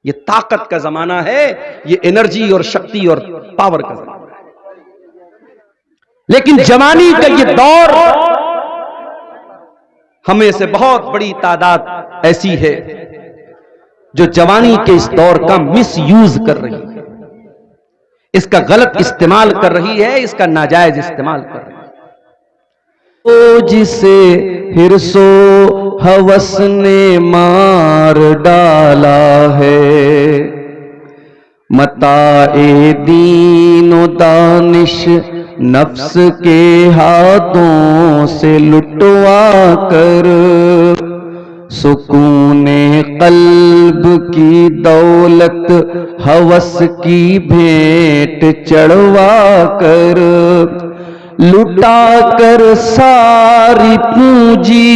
ये ताकत का जमाना है, ये एनर्जी और शक्ति और पावर का जमाना है। लेकिन जवानी का ये दौर, हमें से बहुत बड़ी तादाद ऐसी है जो जवानी के इस दौर का मिस यूज कर रही है, इसका गलत इस्तेमाल कर रही है, इसका नाजायज इस्तेमाल कर रही है। तो जिसे हिर्सो हवस ने मार डाला है, मताए दीनो दानिश नफ्स के हाथों से लुटवा कर, सुकूने कल्ब की दौलत हवस की भेंट चढ़वा कर, लुटा कर सारी पूंजी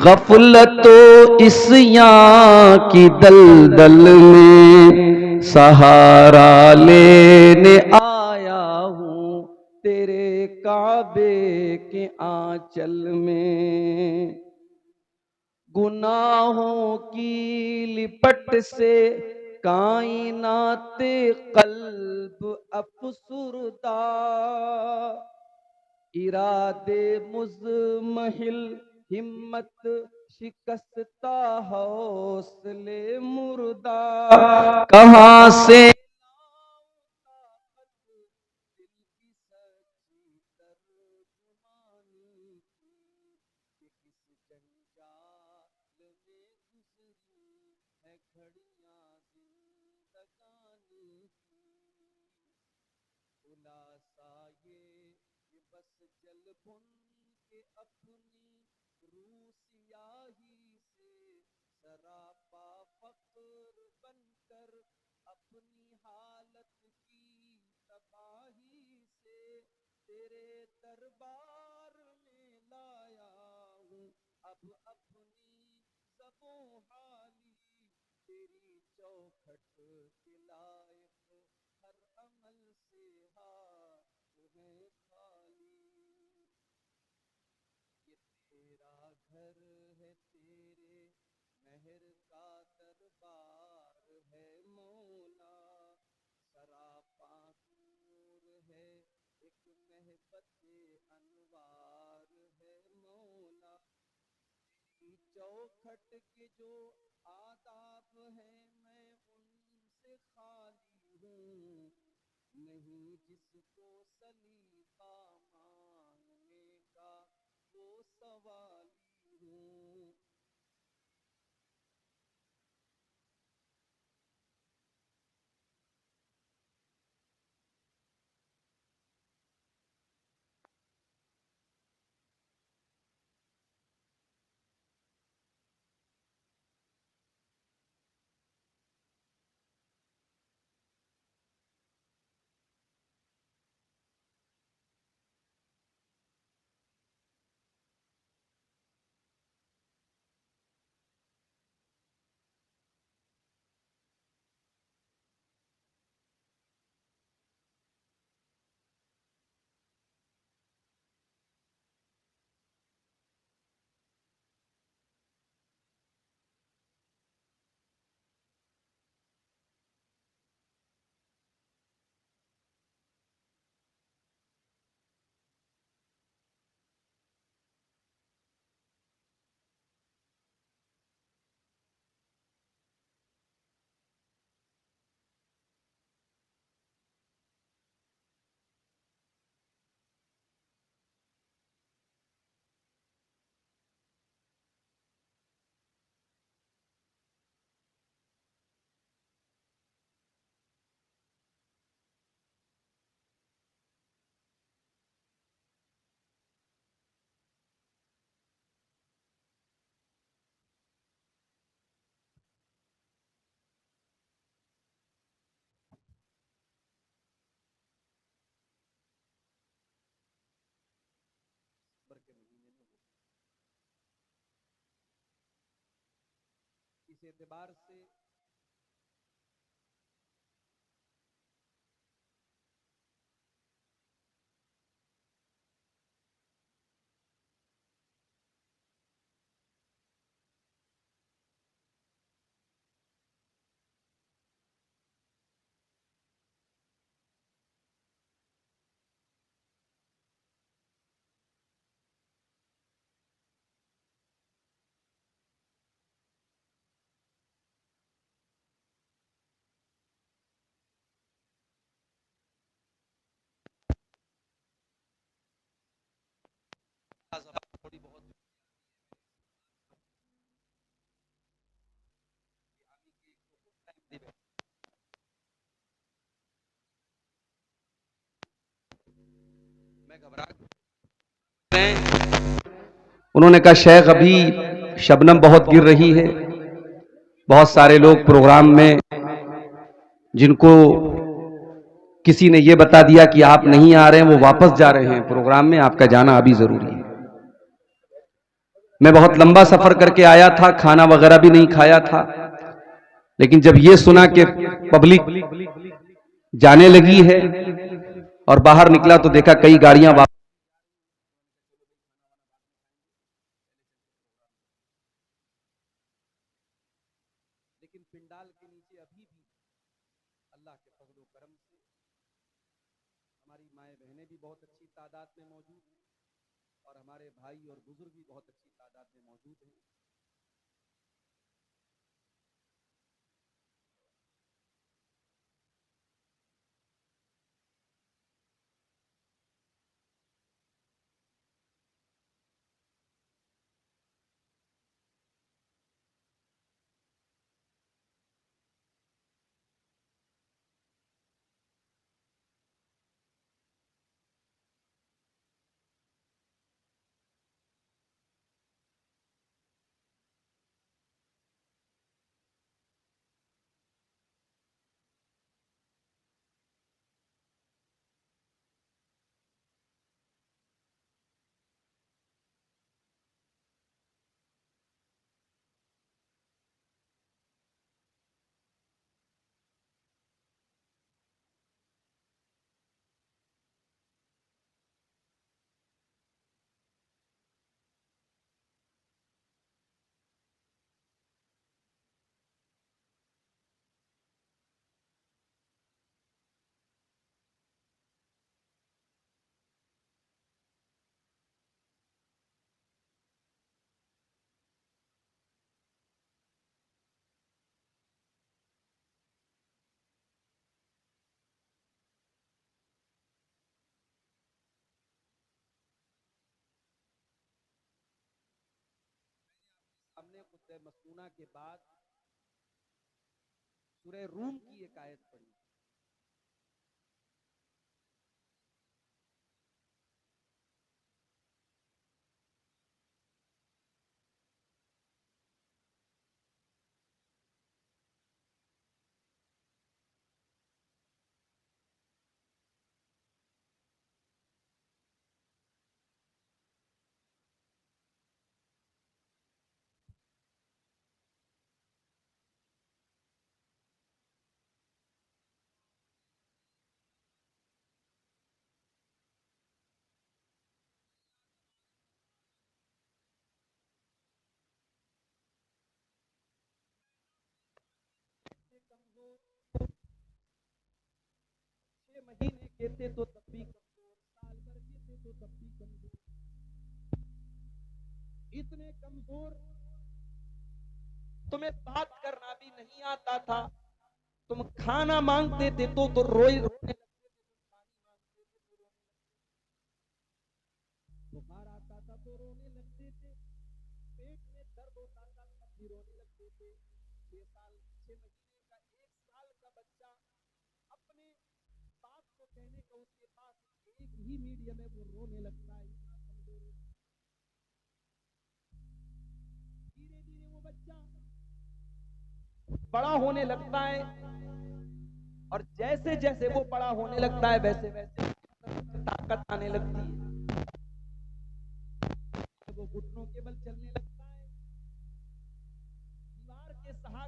गफलतो इस यहाँ की दलदल में, सहारा लेने आया हूं तेरे काबे के आंचल में। गुनाहों की लिपट से कायनाते कल्ब अफसुरदा, इरादे मुज़महिल हिम्मत शिकस्ता हौसले मुर्दा, कहां से इस एतबार से थोड़ी बहुत मैं घबरा उन्होंने कहा शेख अभी शबनम बहुत गिर रही है, बहुत सारे लोग प्रोग्राम में जिनको किसी ने यह बता दिया कि आप नहीं आ रहे हैं वो वापस जा रहे हैं प्रोग्राम में, आपका जाना अभी जरूरी है। मैं बहुत लंबा सफर करके आया था, खाना वगैरह भी नहीं खाया था, लेकिन जब यह सुना कि पब्लिक जाने लगी है और बाहर निकला तो देखा कई गाड़ियां वापस। लेकिन पिंडाल के नीचे अभी भी अल्लाह के फजल करम से हमारी माएँ बहनें भी बहुत अच्छी तादाद में मौजूद हैं और हमारे भाई और बुजुर्ग भी बहुत अच्छी तादाद में मौजूद हैं। हमने खुद मसनूना के बाद सूरह रूम की एक आयत पढ़ी। कमजोर 6 महीने के थे तो तब भी कमजोर, साल भर के थे तो तब भी कमजोर, इतने कमजोर तुम्हें बात करना भी नहीं आता था, तुम खाना मांगते थे तो रोने लगते थे, पानी मांगते थे तो रोने लगते, बुखार आता था तो रोने लगते थे, पेट में दर्द होता था तब भी रोने लगते थे। 6 महीने का 1 साल का बच्चा अपने बाप को कहने का उसके पास एक ही मीडियम है वो रोने लगता है, इतना कमजोर है। धीरे धीरे वो बच्चा बड़ा होने लगता है और जैसे जैसे वो बड़ा होने लगता है वैसे वैसे ताकत आने लगती है, वो घुटनों के बल चलने लगता है, दीवार के सहारे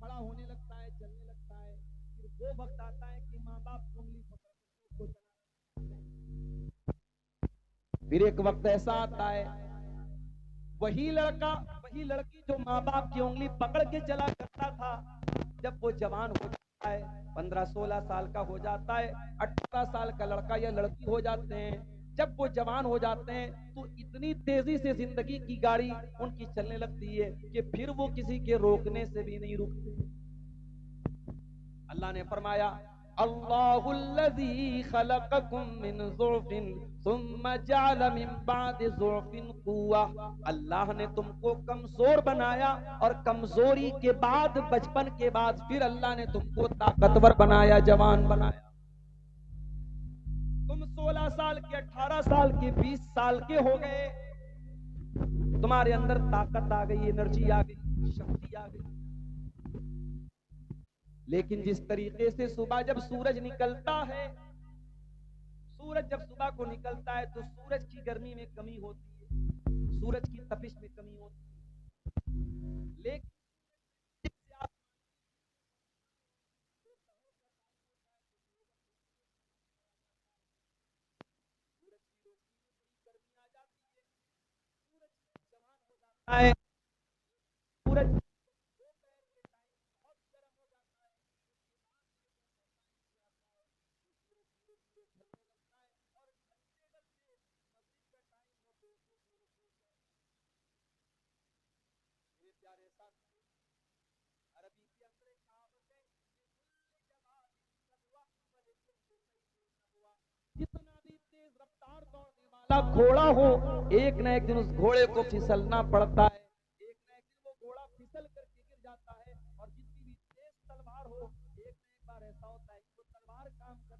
खड़ा होने लगता है, चलने लगता है। फिर वो वक्त आता है कि माँ बाप की उंगली पकड़ के उसको चलाते हैं। फिर एक वक्त ऐसा आता है, वही लड़का वही लड़की जो माँ बाप की उंगली पकड़ के चला करता था, जब वो जवान हो जाता है, 15-16 साल का हो जाता है, 18 साल का लड़का या लड़की हो जाते हैं, जब वो जवान हो जाते हैं तो इतनी तेजी से जिंदगी की गाड़ी उनकी चलने लगती है कि फिर वो किसी के रोकने से भी नहीं रुकते। अल्लाह ने फरमाया, अल्लाहुल्लज़ी खलक़कुम मिन ज़ुअफ़िन सुम्मा जअल मिन बादि ज़ुअफ़िन क़ुव्वा। अल्लाह ने तुमको कमजोर बनाया और कमजोरी के बाद, बचपन के बाद फिर अल्लाह ने तुमको ताकतवर बनाया, जवान बनाया। तुम 16 साल के, 18 साल के, 20 साल के हो गए, तुम्हारे अंदर ताकत आ गई, एनर्जी आ गई, शक्ति आ गई। लेकिन जिस तरीके से सुबह जब सूरज निकलता है, सूरज जब सुबह को निकलता है तो सूरज की गर्मी में कमी होती है, सूरज की तपिश में कमी होती है। लेकिन है सूरज जितना भी तेज रफ्तार दौड़ने वाला घोड़ा हो, एक न एक दिन उस घोड़े को फिसलना पड़ता है, एक न एक दिन वो घोड़ा फिसल करके गिर जाता है। और जितनी भी तेज तलवार हो, एक न एक बार ऐसा होता है कि वो तलवार काम कर